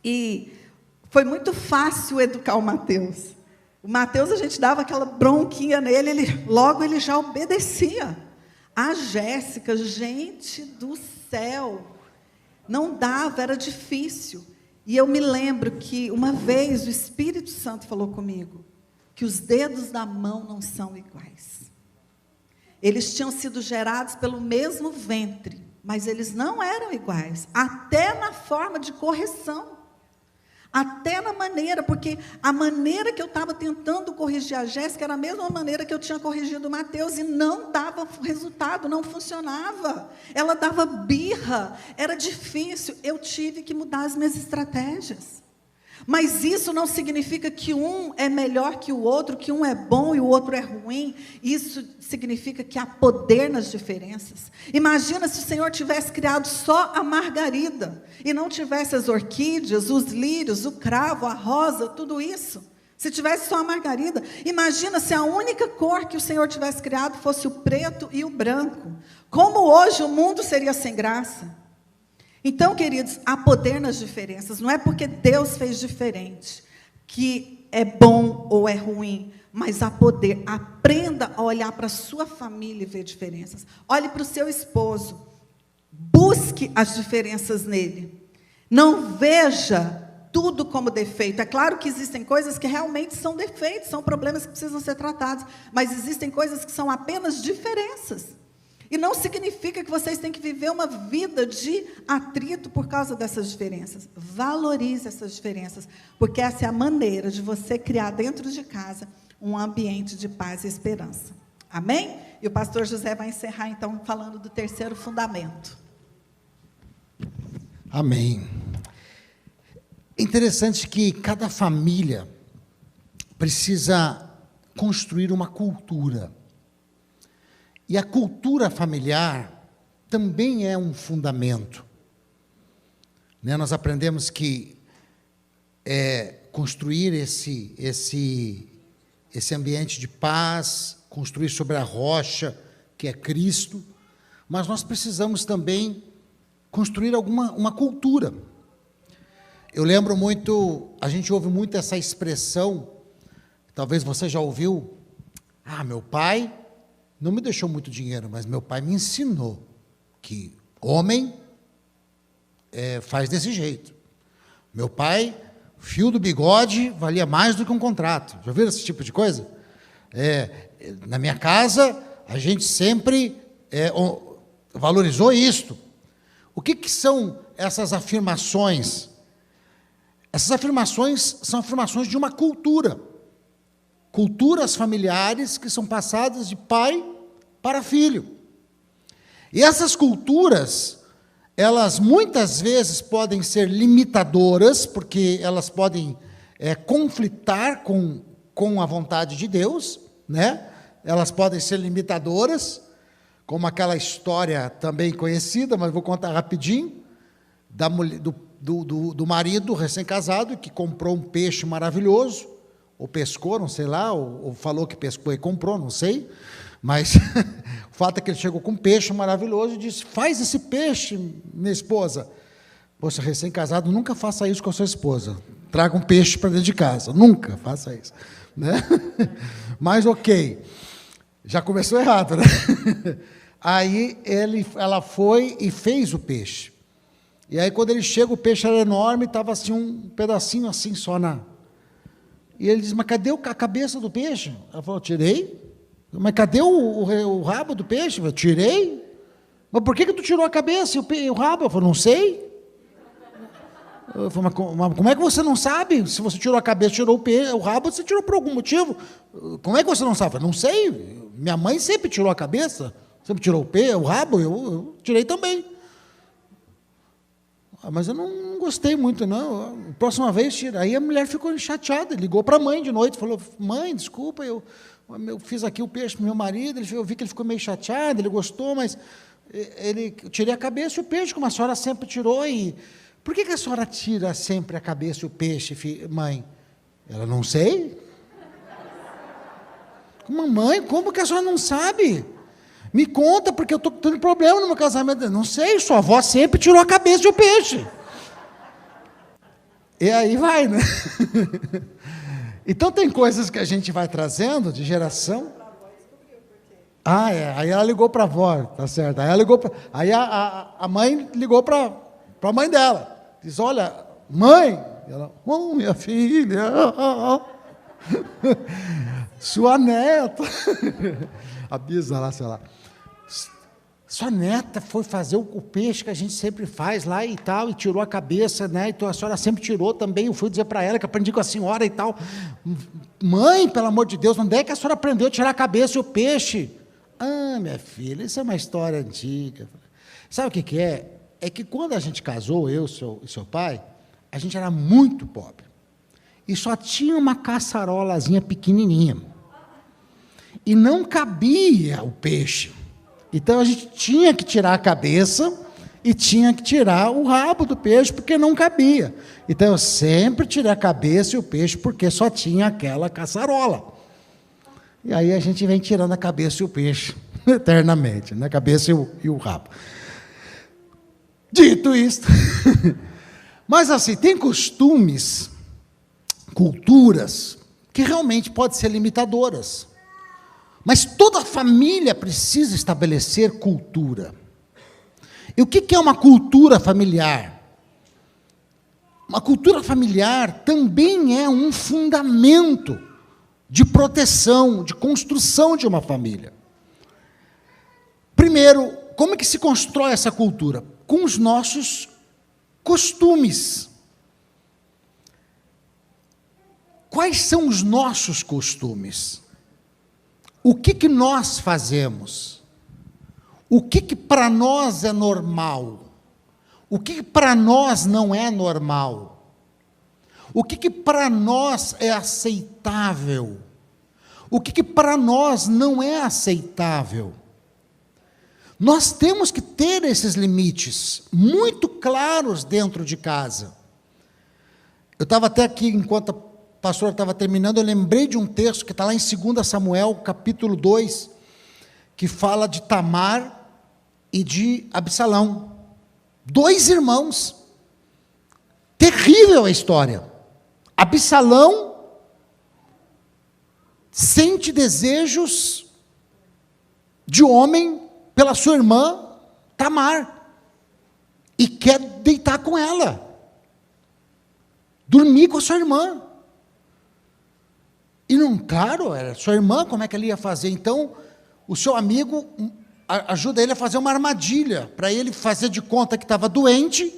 e foi muito fácil educar o Mateus. O Mateus, a gente dava aquela bronquinha nele, logo ele já obedecia. A Jéssica, gente do céu, não dava, era difícil. E eu me lembro que uma vez o Espírito Santo falou comigo que os dedos da mão não são iguais. Eles tinham sido gerados pelo mesmo ventre, mas eles não eram iguais, até na forma de correção. Até na maneira, porque a maneira que eu estava tentando corrigir a Jéssica era a mesma maneira que eu tinha corrigido o Mateus, e não dava resultado, não funcionava. Ela dava birra, era difícil. Eu tive que mudar as minhas estratégias. Mas isso não significa que um é melhor que o outro, que um é bom e o outro é ruim. Isso significa que há poder nas diferenças. Imagina se o Senhor tivesse criado só a margarida e não tivesse as orquídeas, os lírios, o cravo, a rosa, tudo isso. Se tivesse só a margarida. Imagina se a única cor que o Senhor tivesse criado fosse o preto e o branco. Como hoje o mundo seria sem graça. Então, queridos, há poder nas diferenças. Não é porque Deus fez diferente que é bom ou é ruim, mas há poder. Aprenda a olhar para a sua família e ver diferenças. Olhe para o seu esposo. Busque as diferenças nele. Não veja tudo como defeito. É claro que existem coisas que realmente são defeitos, são problemas que precisam ser tratados, mas existem coisas que são apenas diferenças. E não significa que vocês têm que viver uma vida de atrito por causa dessas diferenças. Valorize essas diferenças, porque essa é a maneira de você criar dentro de casa um ambiente de paz e esperança. Amém? E o pastor José vai encerrar, então, falando do terceiro fundamento. Amém. É interessante que cada família precisa construir uma cultura. E a cultura familiar também é um fundamento. Né? Nós aprendemos que construir esse ambiente de paz, construir sobre a rocha, que é Cristo, mas nós precisamos também construir uma cultura. Eu lembro muito, a gente ouve muito essa expressão, talvez você já ouviu, meu pai não me deixou muito dinheiro, mas meu pai me ensinou que homem faz desse jeito. Meu pai, fio do bigode valia mais do que um contrato. Já viram esse tipo de coisa? Na minha casa, a gente sempre valorizou isto. O que são essas afirmações? Essas afirmações são afirmações de uma cultura. Culturas familiares que são passadas de pai para filho. E essas culturas, elas muitas vezes podem ser limitadoras, porque elas podem conflitar com a vontade de Deus, né? Elas podem ser limitadoras, como aquela história também conhecida, mas vou contar rapidinho, do marido recém-casado que comprou um peixe maravilhoso, ou pescou, não sei lá, ou falou que pescou e comprou, não sei, mas o fato é que ele chegou com um peixe maravilhoso e disse: faz esse peixe, minha esposa. Poxa, recém-casado, nunca faça isso com a sua esposa. Traga um peixe para dentro de casa, nunca faça isso. Né? Mas ok, já começou errado, né? Aí ela foi e fez o peixe. E aí quando ele chega, o peixe era enorme, estava assim um pedacinho assim só na... E ele diz: mas cadê a cabeça do peixe? Ela falou: tirei. Mas cadê o rabo do peixe? Eu tirei. Mas por que tu tirou a cabeça e o rabo? Eu falei: não sei. Eu falei: mas como é que você não sabe? Se você tirou a cabeça, tirou o rabo, você tirou por algum motivo. Como é que você não sabe? Eu falei: não sei. Minha mãe sempre tirou a cabeça, sempre tirou o rabo, eu tirei também. Mas eu não gostei muito, não. Próxima vez, tira. Aí a mulher ficou chateada, ligou para a mãe de noite, falou: mãe, desculpa, eu fiz aqui o peixe para meu marido, eu vi que ele ficou meio chateado, ele gostou, mas eu tirei a cabeça e o peixe, como a senhora sempre tirou. E por que a senhora tira sempre a cabeça e o peixe, mãe? Ela: não sei. Mamãe, como que a senhora não sabe? Me conta, porque eu estou tendo problema no meu casamento. Não sei, sua avó sempre tirou a cabeça e o peixe. E aí vai, né? Então tem coisas que a gente vai trazendo de geração. Aí ela ligou para a avó, tá certo. Aí a mãe ligou para a mãe dela. Diz: olha, mãe. Ela: minha filha. Sua neta. A bisa lá, sei lá. Sua neta foi fazer o peixe que a gente sempre faz lá e tal, e tirou a cabeça, né? Então a senhora sempre tirou também. Eu fui dizer para ela que aprendi com a senhora e tal. Mãe, pelo amor de Deus, onde é que a senhora aprendeu a tirar a cabeça e o peixe? Minha filha, isso é uma história antiga. Sabe o que é? É que quando a gente casou, eu e seu pai, a gente era muito pobre. E só tinha uma caçarolazinha pequenininha. E não cabia o peixe. Então a gente tinha que tirar a cabeça e tinha que tirar o rabo do peixe, porque não cabia. Então eu sempre tirei a cabeça e o peixe, porque só tinha aquela caçarola. E aí a gente vem tirando a cabeça e o peixe eternamente, né? A cabeça e o rabo. Dito isto, mas assim, tem costumes, culturas, que realmente podem ser limitadoras. Mas toda família precisa estabelecer cultura. E o que é uma cultura familiar? Uma cultura familiar também é um fundamento de proteção, de construção de uma família. Primeiro, como é que se constrói essa cultura? Com os nossos costumes. Quais são os nossos costumes? O que nós fazemos? O que para nós é normal? O que para nós não é normal? O que para nós é aceitável? O que para nós não é aceitável? Nós temos que ter esses limites muito claros dentro de casa. Eu estava até aqui, enquanto a pastora estava terminando, eu lembrei de um texto que está lá em 2 Samuel, capítulo 2, que fala de Tamar e de Absalão. 2 irmãos. Terrível a história. Absalão sente desejos de homem pela sua irmã Tamar e quer deitar com ela, dormir com a sua irmã. E não, claro, era sua irmã, como é que ele ia fazer? Então, o seu amigo ajuda ele a fazer uma armadilha, para ele fazer de conta que estava doente,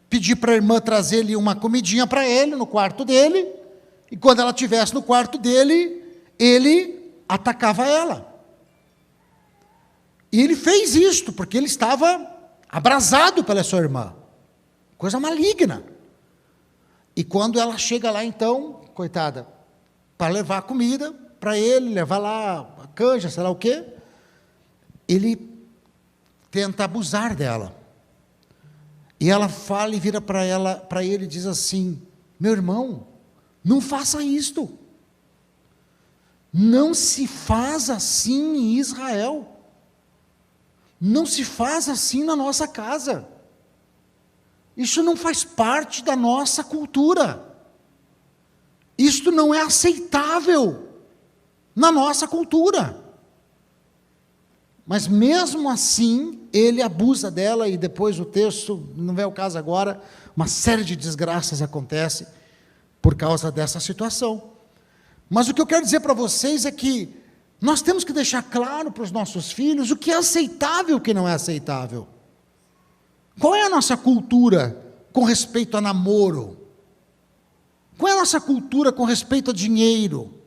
pedir para a irmã trazer-lhe uma comidinha para ele, no quarto dele, e quando ela estivesse no quarto dele, ele atacava ela. E ele fez isto, porque ele estava abrasado pela sua irmã. Coisa maligna. E quando ela chega lá, então, coitada, para levar comida para ele, levar lá a canja, sei lá o quê, ele tenta abusar dela. E ela fala e vira para ele e diz assim: meu irmão, não faça isto. Não se faz assim em Israel. Não se faz assim na nossa casa. Isso não faz parte da nossa cultura. Isto não é aceitável na nossa cultura. Mas mesmo assim, ele abusa dela, e depois o texto, não é o caso agora, uma série de desgraças acontece por causa dessa situação. Mas o que eu quero dizer para vocês é que nós temos que deixar claro para os nossos filhos o que é aceitável e o que não é aceitável. Qual é a nossa cultura com respeito a namoro? Qual é a nossa cultura com respeito a dinheiro?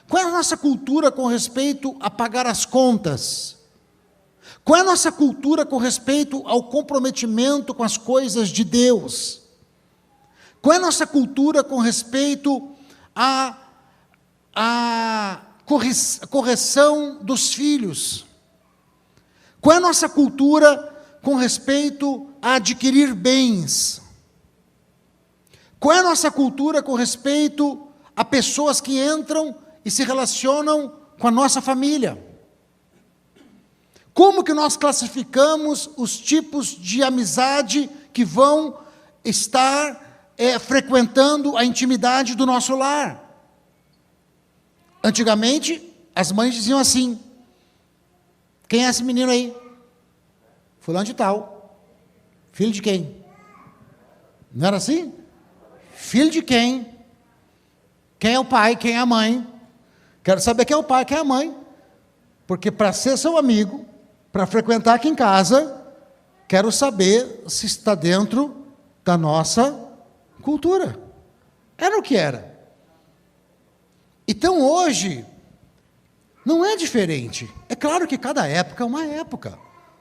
Qual é a nossa cultura com respeito a pagar as contas? Qual é a nossa cultura com respeito ao comprometimento com as coisas de Deus? Qual é a nossa cultura com respeito à correção dos filhos? Qual é a nossa cultura com respeito a adquirir bens? Qual é a nossa cultura com respeito a pessoas que entram e se relacionam com a nossa família? Como que nós classificamos os tipos de amizade que vão estar frequentando a intimidade do nosso lar? Antigamente, as mães diziam assim: quem é esse menino aí? Fulano de tal. Filho de quem? Não era assim? Filho de quem? Quem é o pai? Quem é a mãe? Quero saber quem é o pai, quem é a mãe. Porque para ser seu amigo, para frequentar aqui em casa, quero saber se está dentro da nossa cultura. Era o que era. Então hoje, não é diferente. É claro que cada época é uma época.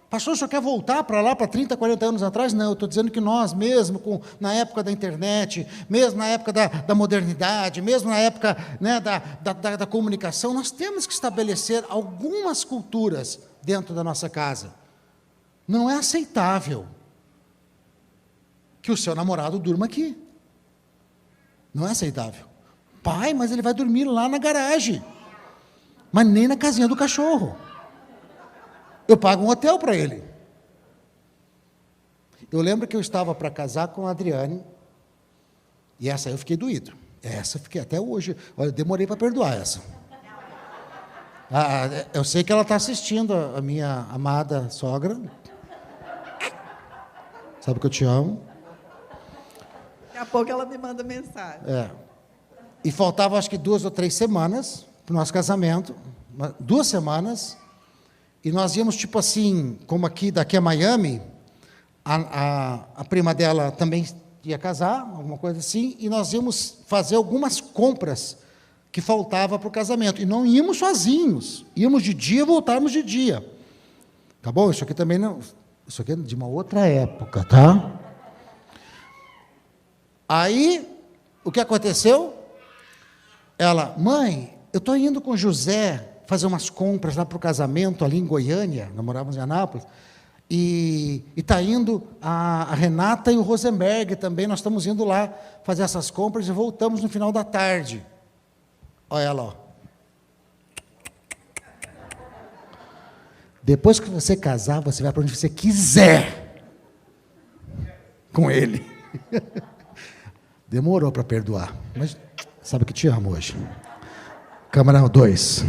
Pastor, o senhor quer voltar para lá, para 30, 40 anos atrás? Não, eu estou dizendo que nós, mesmo na época da internet, mesmo na época da modernidade, mesmo na época, né, da comunicação, nós temos que estabelecer algumas culturas dentro da nossa casa. Não é aceitável que o seu namorado durma aqui. Não é aceitável. Pai, mas ele vai dormir lá na garagem. Mas nem na casinha do cachorro. Eu pago um hotel para ele. Eu lembro que eu estava para casar com a Adriane, e essa eu fiquei doído. Essa eu fiquei até hoje. Olha, eu demorei para perdoar essa. Eu sei que ela está assistindo, a minha amada sogra. Sabe que eu te amo. Daqui a pouco ela me manda mensagem. E faltava acho que 2 ou 3 semanas para o nosso casamento. 2 semanas. E nós íamos, tipo assim, como daqui a Miami, a prima dela também ia casar, alguma coisa assim, e nós íamos fazer algumas compras que faltava para o casamento. E não íamos sozinhos, íamos de dia, voltávamos de dia. Tá bom? Isso aqui também não... Isso aqui é de uma outra época, tá? Aí, o que aconteceu? Ela, mãe, eu estou indo com o José fazer umas compras lá para o casamento, ali em Goiânia, nós morávamos em Anápolis, e está indo a Renata e o Rosenberg também, nós estamos indo lá fazer essas compras e voltamos no final da tarde. Olha ela, ó. Depois que você casar, você vai para onde você quiser com ele. Demorou para perdoar, mas sabe que te amo hoje. Câmara 2.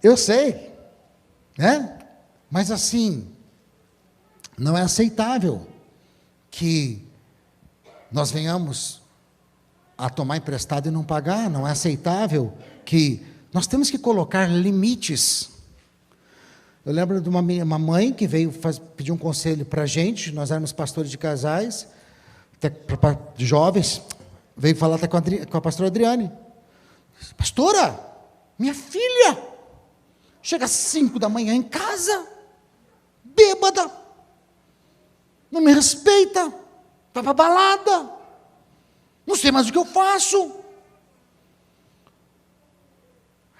Eu sei, né? Mas assim, não é aceitável que nós venhamos a tomar emprestado e não pagar. Não é aceitável que nós temos que colocar limites. Eu lembro de uma mãe que veio pedir um conselho para a gente. Nós éramos pastores de casais, de jovens. Veio falar até com a pastora Adriane. Pastora, minha filha chega às 5 da manhã em casa, bêbada, não me respeita, vai para balada, não sei mais o que eu faço.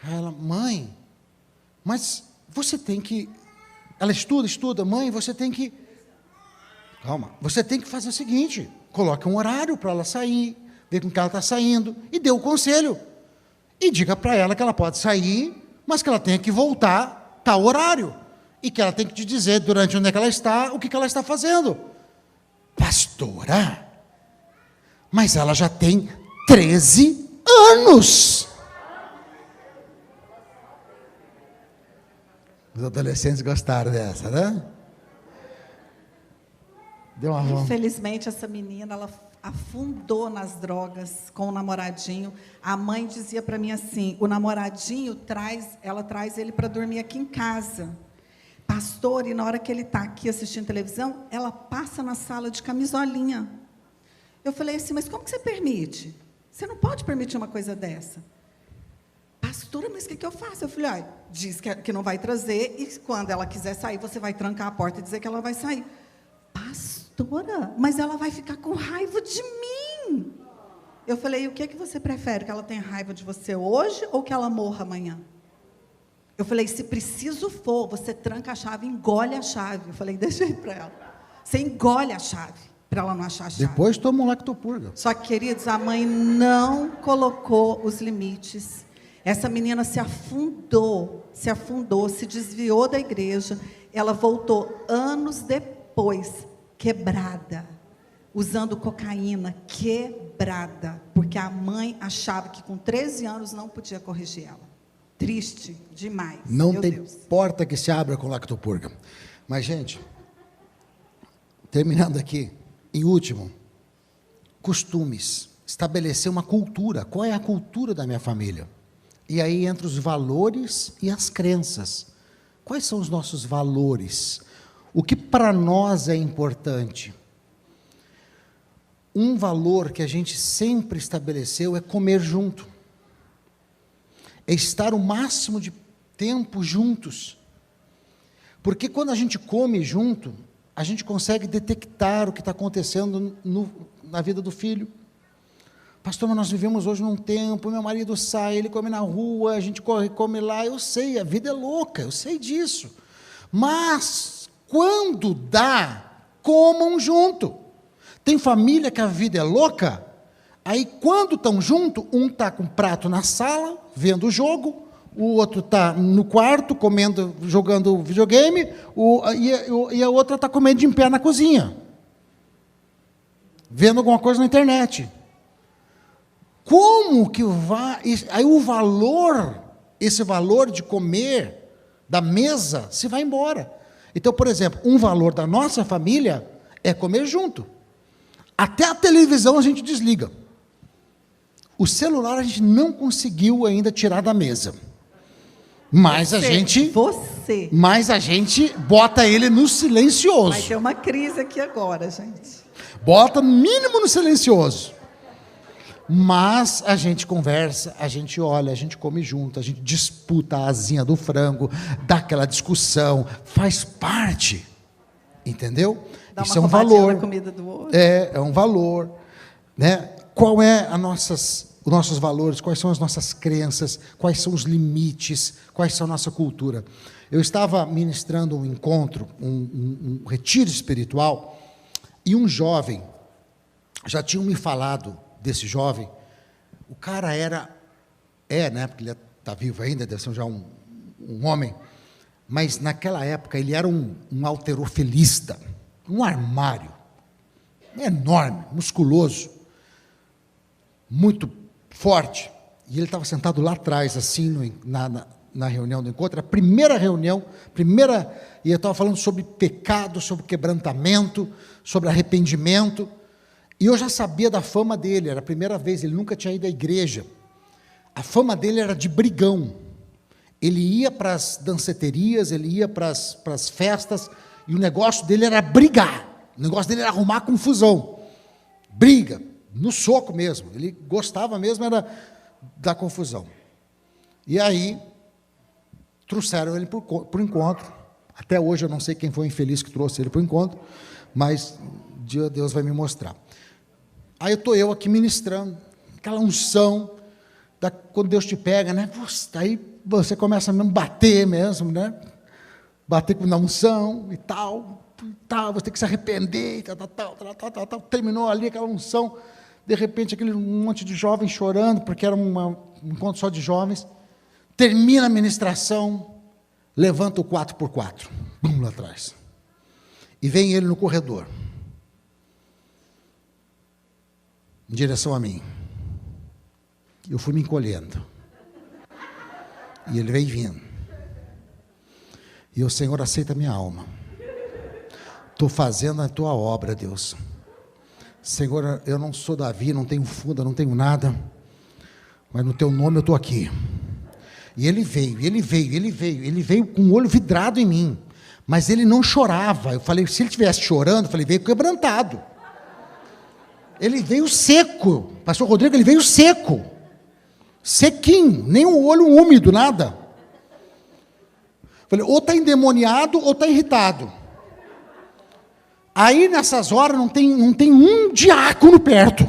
Ela, mãe, mas você tem que... Ela estuda, mãe, você tem que... Calma, você tem que fazer o seguinte, coloque um horário para ela sair, ver com que ela está saindo, e dê o conselho. E diga para ela que ela pode sair, mas que ela tem que voltar tal horário. E que ela tem que te dizer durante onde é que ela está, o que ela está fazendo. Pastora, mas ela já tem 13 anos. Os adolescentes gostaram dessa, né? Deu uma mão. Infelizmente, essa menina, ela afundou nas drogas com o namoradinho. A mãe dizia para mim assim, o namoradinho ela traz ele para dormir aqui em casa. Pastor, e na hora que ele está aqui assistindo televisão, ela passa na sala de camisolinha. Eu falei assim, mas como que você permite? Você não pode permitir uma coisa dessa. Pastora, mas o que eu faço? Eu falei, diz que não vai trazer, e quando ela quiser sair, você vai trancar a porta e dizer que ela vai sair. Pastora, mas ela vai ficar com raiva de mim. Eu falei, o que você prefere? Que ela tenha raiva de você hoje ou que ela morra amanhã? Eu falei, se preciso for, você tranca a chave, engole a chave. Eu falei, deixa aí para ela. Você engole a chave, para ela não achar a chave. Depois toma um lactopurga. Só que, queridos, a mãe não colocou os limites. Essa menina se afundou, se desviou da igreja. Ela voltou anos depois, quebrada, usando cocaína, quebrada, porque a mãe achava que com 13 anos não podia corrigir ela. Triste demais. Não meu tem Deus. Porta que se abra com lactopurga. Mas, gente, terminando aqui, em último, costumes. Estabelecer uma cultura. Qual é a cultura da minha família? E aí entra os valores e as crenças. Quais são os nossos valores? O que para nós é importante? Um valor que a gente sempre estabeleceu é comer junto. É estar o máximo de tempo juntos. Porque quando a gente come junto, a gente consegue detectar o que está acontecendo na vida do filho. Pastor, mas nós vivemos hoje num tempo, meu marido sai, ele come na rua, a gente come lá, eu sei, a vida é louca, eu sei disso. Mas, quando dá, comam junto. Tem família que a vida é louca, aí quando estão junto, um está com o prato na sala, vendo o jogo, o outro está no quarto, comendo, jogando videogame, e a outra está comendo em pé na cozinha, vendo alguma coisa na internet. Como que vai... Aí o valor, esse valor de comer, da mesa, se vai embora. Então, por exemplo, um valor da nossa família é comer junto. Até a televisão a gente desliga. O celular a gente não conseguiu ainda tirar da mesa. Mas a gente bota ele no silencioso. Vai ter uma crise aqui agora, gente. Bota no mínimo no silencioso. Mas a gente conversa, a gente olha, a gente come junto, a gente disputa a asinha do frango, dá aquela discussão, faz parte, entendeu? Dá Isso é uma um roubadinha valor. na comida do outro. É um valor, né? Qual é os nossos valores, quais são as nossas crenças, quais são os limites, quais são a nossa cultura. Eu estava ministrando um encontro, um retiro espiritual, e um jovem, já tinham me falado desse jovem, o cara né, porque ele está vivo ainda, deve ser já um homem, mas naquela época ele era um halterofilista, um armário, enorme, musculoso, muito forte, e ele estava sentado lá atrás, assim, na reunião do encontro, a primeira reunião, e eu estava falando sobre pecado, sobre quebrantamento, sobre arrependimento, e eu já sabia da fama dele, era a primeira vez, ele nunca tinha ido à igreja. A fama dele era de brigão. Ele ia para as danceterias, ele ia para as festas, e o negócio dele era brigar. O negócio dele era arrumar confusão. Briga, no soco mesmo. Ele gostava mesmo era da confusão. E aí, trouxeram ele para o encontro. Até hoje eu não sei quem foi o infeliz que trouxe ele para o encontro, mas Deus vai me mostrar. Aí estou eu aqui ministrando, aquela unção, quando Deus te pega, né? Aí você começa a bater mesmo, né? Bater na unção e tal, você tem que se arrepender, tal. Terminou ali aquela unção, de repente aquele monte de jovens chorando, porque era um encontro só de jovens. Termina a ministração, levanta o 4x4, lá atrás, e vem ele no corredor, em direção a mim. Eu fui me encolhendo. E ele veio vindo. E o Senhor aceita a minha alma. Estou fazendo a tua obra, Deus. Senhor, eu não sou Davi, não tenho funda, não tenho nada. Mas no teu nome eu estou aqui. E ele veio com o olho vidrado em mim. Mas ele não chorava. Eu falei, se ele estivesse chorando, eu falei, veio quebrantado. Ele veio seco. Pastor Rodrigo, ele veio seco. Sequinho, nem um olho úmido, nada. Falei, ou está endemoniado ou está irritado. Aí nessas horas não tem um diácono perto.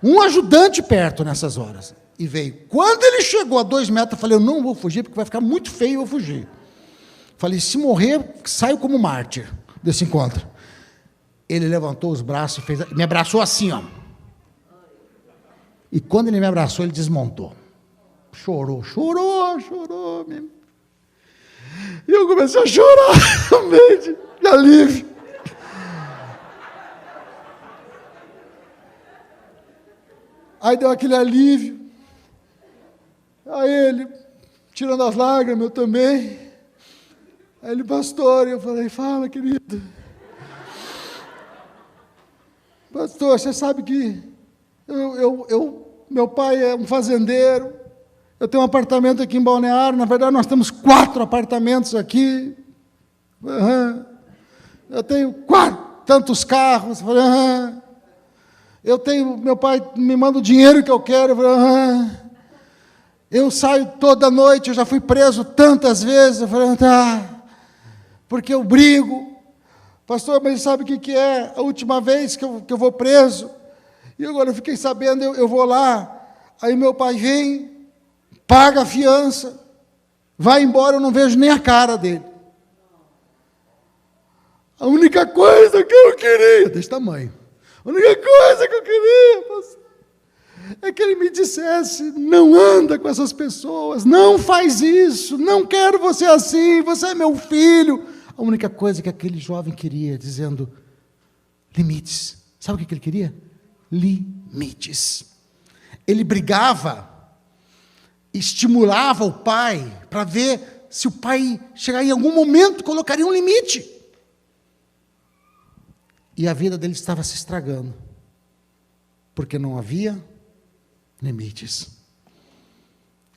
Um ajudante perto nessas horas. E veio. Quando ele chegou a 2 metros, eu falei, eu não vou fugir, porque vai ficar muito feio eu fugir. Falei, se morrer, saio como mártir desse encontro. Ele levantou os braços, me abraçou assim, ó. E quando ele me abraçou, ele desmontou. Chorou. E eu comecei a chorar também, de alívio. Aí deu aquele alívio. Aí ele, tirando as lágrimas, eu também. Aí ele, pastor, eu falei, fala, querido. Pastor, você sabe que meu pai é um fazendeiro, eu tenho um apartamento aqui em Balneário, na verdade nós temos 4 apartamentos aqui, eu tenho tantos carros, meu pai me manda o dinheiro que eu quero, eu saio toda noite, eu já fui preso tantas vezes, eu falei, porque eu brigo. Pastor, mas sabe o que é? A última vez que eu vou preso, e agora eu fiquei sabendo, eu vou lá, aí meu pai vem, paga a fiança, vai embora, eu não vejo nem a cara dele. A única coisa que eu queria, desse tamanho, a única coisa que eu queria, pastor, é que ele me dissesse, não anda com essas pessoas, não faz isso, não quero você assim, você é meu filho. A única coisa que aquele jovem queria, dizendo, limites. Sabe o que ele queria? Limites. Ele brigava, estimulava o pai, para ver se o pai chegar em algum momento, colocaria um limite. E a vida dele estava se estragando, porque não havia limites.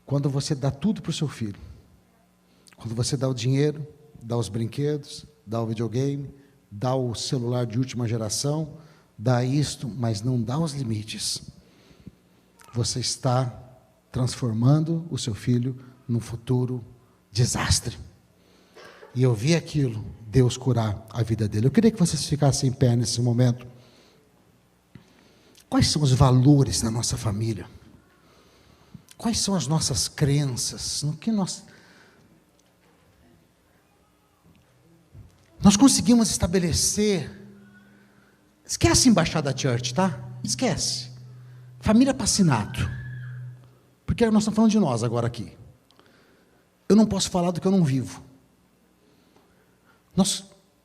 Quando você dá tudo para o seu filho, quando você dá o dinheiro, dá os brinquedos, dá o videogame, dá o celular de última geração, dá isto, mas não dá os limites, você está transformando o seu filho num futuro desastre. E eu vi aquilo, Deus curar a vida dele. Eu queria que vocês ficassem em pé nesse momento. Quais são os valores da nossa família? Quais são as nossas crenças? No que nós conseguimos estabelecer? Esquece Embaixada Church, tá? Esquece. Família Passinato. Porque nós estamos falando de nós agora aqui. Eu não posso falar do que eu não vivo.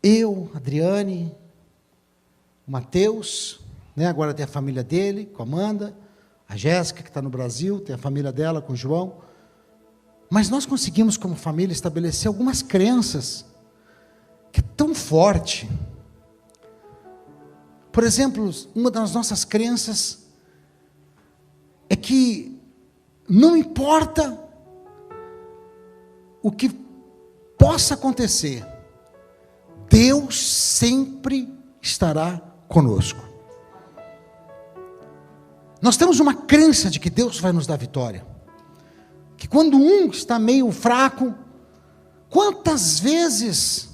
Eu, Adriane, o Mateus, né, agora tem a família dele, com a Amanda, a Jéssica, que está no Brasil, tem a família dela com o João. Mas nós conseguimos, como família, estabelecer algumas crenças que é tão forte. Por exemplo, uma das nossas crenças é que não importa o que possa acontecer, Deus sempre estará conosco. Nós temos uma crença de que Deus vai nos dar vitória. Que quando um está meio fraco, quantas vezes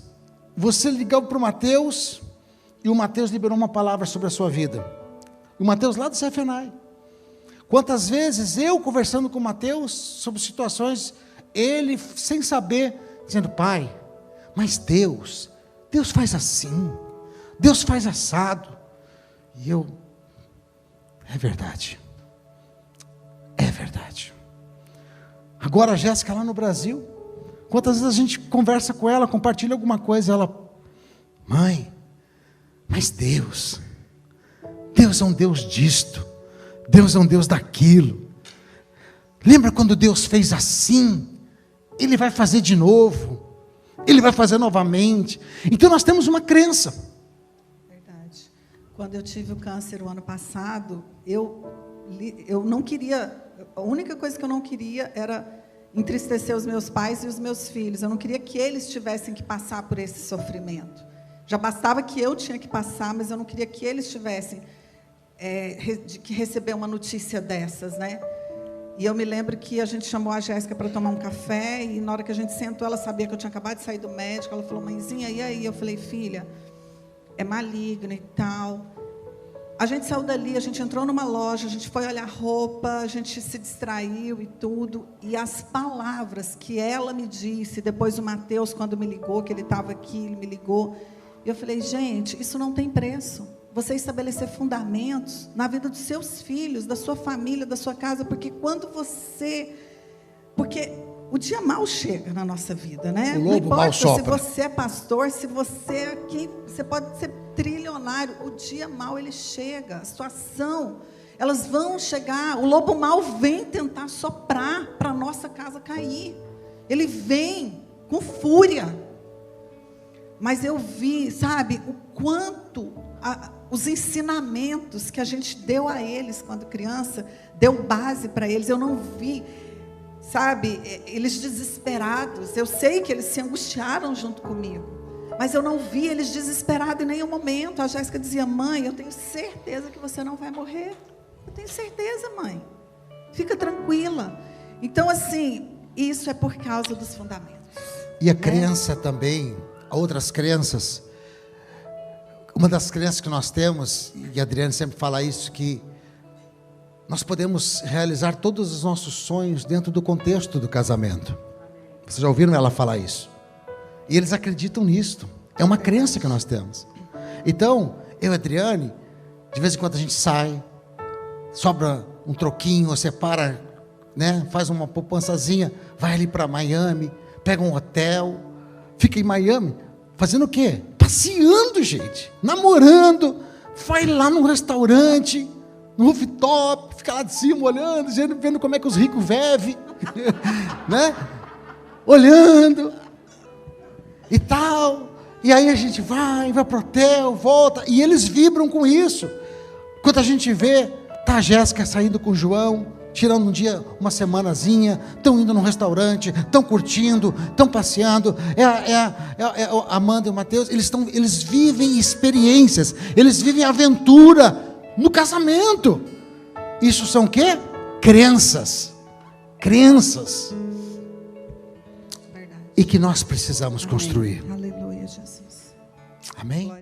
você ligou para o Mateus e o Mateus liberou uma palavra sobre a sua vida? O Mateus lá do CFNAI. Quantas vezes eu conversando com o Mateus sobre situações, ele sem saber, dizendo: pai, mas Deus faz assim, Deus faz assado. E eu, é verdade. Agora a Jéssica lá no Brasil, quantas vezes a gente conversa com ela, compartilha alguma coisa, ela: mãe, mas Deus é um Deus disto, Deus é um Deus daquilo. Lembra quando Deus fez assim? Ele vai fazer de novo, Ele vai fazer novamente. Então nós temos uma crença. Verdade. Quando eu tive o câncer o ano passado, eu não queria, a única coisa que eu não queria era entristecer os meus pais e os meus filhos. Eu não queria que eles tivessem que passar por esse sofrimento. Já bastava que eu tinha que passar, mas eu não queria que eles tivessem que receber uma notícia dessas, né? E eu me lembro que a gente chamou a Jéssica para tomar um café, e na hora que a gente sentou, ela sabia que eu tinha acabado de sair do médico. Ela falou: mãezinha, e aí? Eu falei: filha, é maligno e tal. A gente saiu dali, a gente entrou numa loja, a gente foi olhar roupa, a gente se distraiu e tudo. E as palavras que ela me disse, depois o Mateus, quando me ligou, que ele estava aqui, ele me ligou. E eu falei: gente, isso não tem preço. Você estabelecer fundamentos na vida dos seus filhos, da sua família, da sua casa, porque porque o dia mal chega na nossa vida, né? O lobo mal sopra. Se você é pastor, se você é quem, você pode ser trilionário, o dia mal ele chega, a situação, elas vão chegar, o lobo mal vem tentar soprar para a nossa casa cair, ele vem com fúria, mas eu vi, sabe, o quanto os ensinamentos que a gente deu a eles quando criança, deu base para eles. Eu não vi, sabe, eles desesperados. Eu sei que eles se angustiaram junto comigo, mas eu não vi eles desesperados em nenhum momento. A Jéssica dizia: mãe, eu tenho certeza que você não vai morrer. Eu tenho certeza, mãe. Fica tranquila. Então, assim, isso é por causa dos fundamentos. E a crença também, outras crenças. Uma das crenças que nós temos, e a Adriane sempre fala isso, que nós podemos realizar todos os nossos sonhos dentro do contexto do casamento. Vocês já ouviram ela falar isso? E eles acreditam nisso. É uma crença que nós temos. Então, eu e a Adriane, de vez em quando a gente sai, sobra um troquinho, separa, né, faz uma poupançazinha, vai ali para Miami, pega um hotel, fica em Miami, fazendo o quê? Passeando, gente, namorando, vai lá num restaurante, no rooftop, fica lá de cima olhando, vendo como é que os ricos vivem, né? Olhando e tal. E aí a gente vai para o hotel, volta, e eles vibram com isso. Quando a gente vê, tá a Jéssica saindo com o João, tirando um dia, uma semanazinha, estão indo num restaurante, estão curtindo, estão passeando. A Amanda e o Mateus, eles vivem experiências, eles vivem aventura no casamento. Isso são o quê? Crenças. Crenças. Verdade. E que nós precisamos construir. Aleluia, Jesus. Amém?